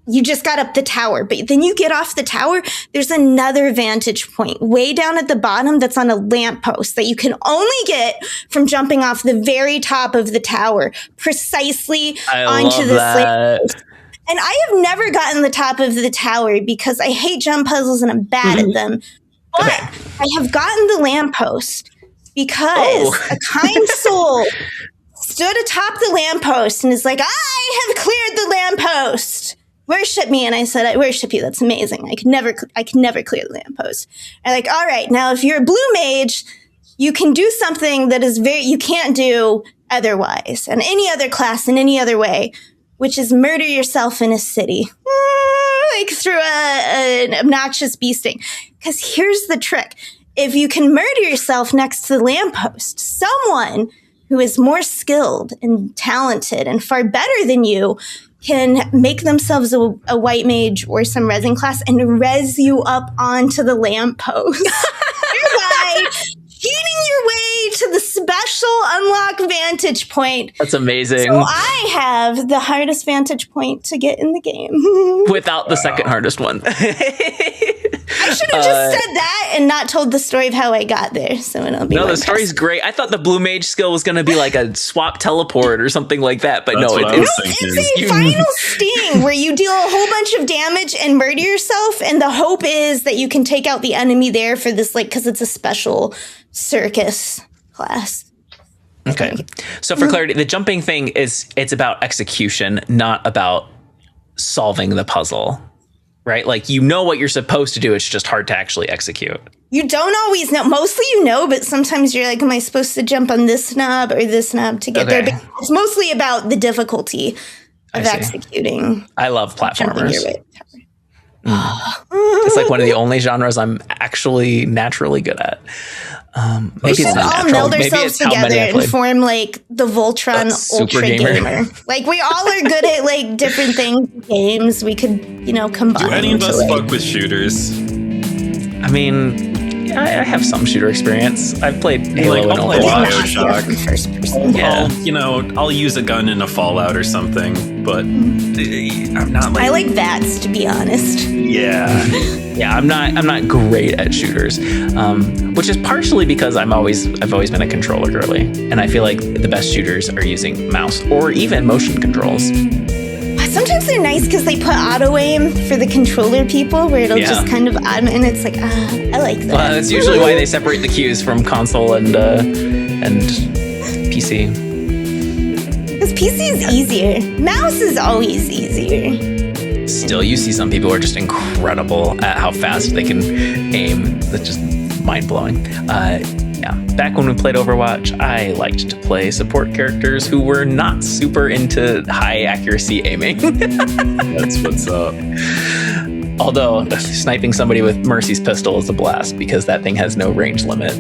Speaker 2: You just got up the tower, but then you get off the tower, there's another vantage point way down at the bottom that's on a lamppost that you can only get from jumping off the very top of the tower, precisely onto this lamppost. And I have never gotten the top of the tower because I hate jump puzzles and I'm bad at them. But I have gotten the lamppost because a kind soul stood atop the lamppost and is like, I have cleared the lamppost. Worship me. And I said, I worship you. That's amazing. I could never clear the lamppost. And like, all right, now if you're a blue mage, you can do something that is you can't do otherwise, and any other class in any other way, which is murder yourself in a city, like through an obnoxious bee sting. Because here's the trick. If you can murder yourself next to the lamppost, someone who is more skilled and talented and far better than you can make themselves a white mage or some resin class and res you up onto the lamppost. Thereby cheating your way to the special unlock vantage point.
Speaker 1: That's amazing.
Speaker 2: So I have the hardest vantage point to get in the game.
Speaker 1: Without the second hardest one.
Speaker 2: I should have just said that and not told the story of how I got there. So it'll be
Speaker 1: the story's great. I thought the blue mage skill was going to be like a swap teleport or something like that, but
Speaker 2: it's a final sting where you deal a whole bunch of damage and murder yourself, and the hope is that you can take out the enemy there for this, like, because it's a special circus class.
Speaker 1: Okay, so for clarity, the jumping thing it's about execution, not about solving the puzzle. Right? Like, you know what you're supposed to do. It's just hard to actually execute.
Speaker 2: You don't always know. Mostly you know, but sometimes you're like, am I supposed to jump on this knob or this knob to get there? But it's mostly about the difficulty of executing.
Speaker 1: I love platformers. It's like one of the only genres I'm actually naturally good at. Maybe it's not natural.
Speaker 2: Meld ourselves together and form like the Voltron Ultra Gamer. Like, we all are good at like different things, games. We could, combine.
Speaker 3: Do any of us fuck with shooters?
Speaker 1: I mean, I have some shooter experience. I've played Halo and
Speaker 3: BioShock.
Speaker 2: First person.
Speaker 1: Yeah.
Speaker 3: I'll use a gun in a Fallout or something, but I'm not like.
Speaker 2: I like VATS, to be honest.
Speaker 1: Yeah, I'm not great at shooters, which is partially because I've always been a controller girly, and I feel like the best shooters are using mouse or even motion controls.
Speaker 2: Sometimes they're nice because they put auto aim for the controller people, where it'll just kind of and it's like, I like that.
Speaker 1: Well, that's usually why they separate the cues from console and PC.
Speaker 2: Because PC is easier. Mouse is always easier.
Speaker 1: Still, you see some people who are just incredible at how fast they can aim. That's just mind-blowing. Back when we played Overwatch, I liked to play support characters who were not super into high accuracy aiming.
Speaker 3: That's what's up.
Speaker 1: Although sniping somebody with Mercy's pistol is a blast because that thing has no range limit.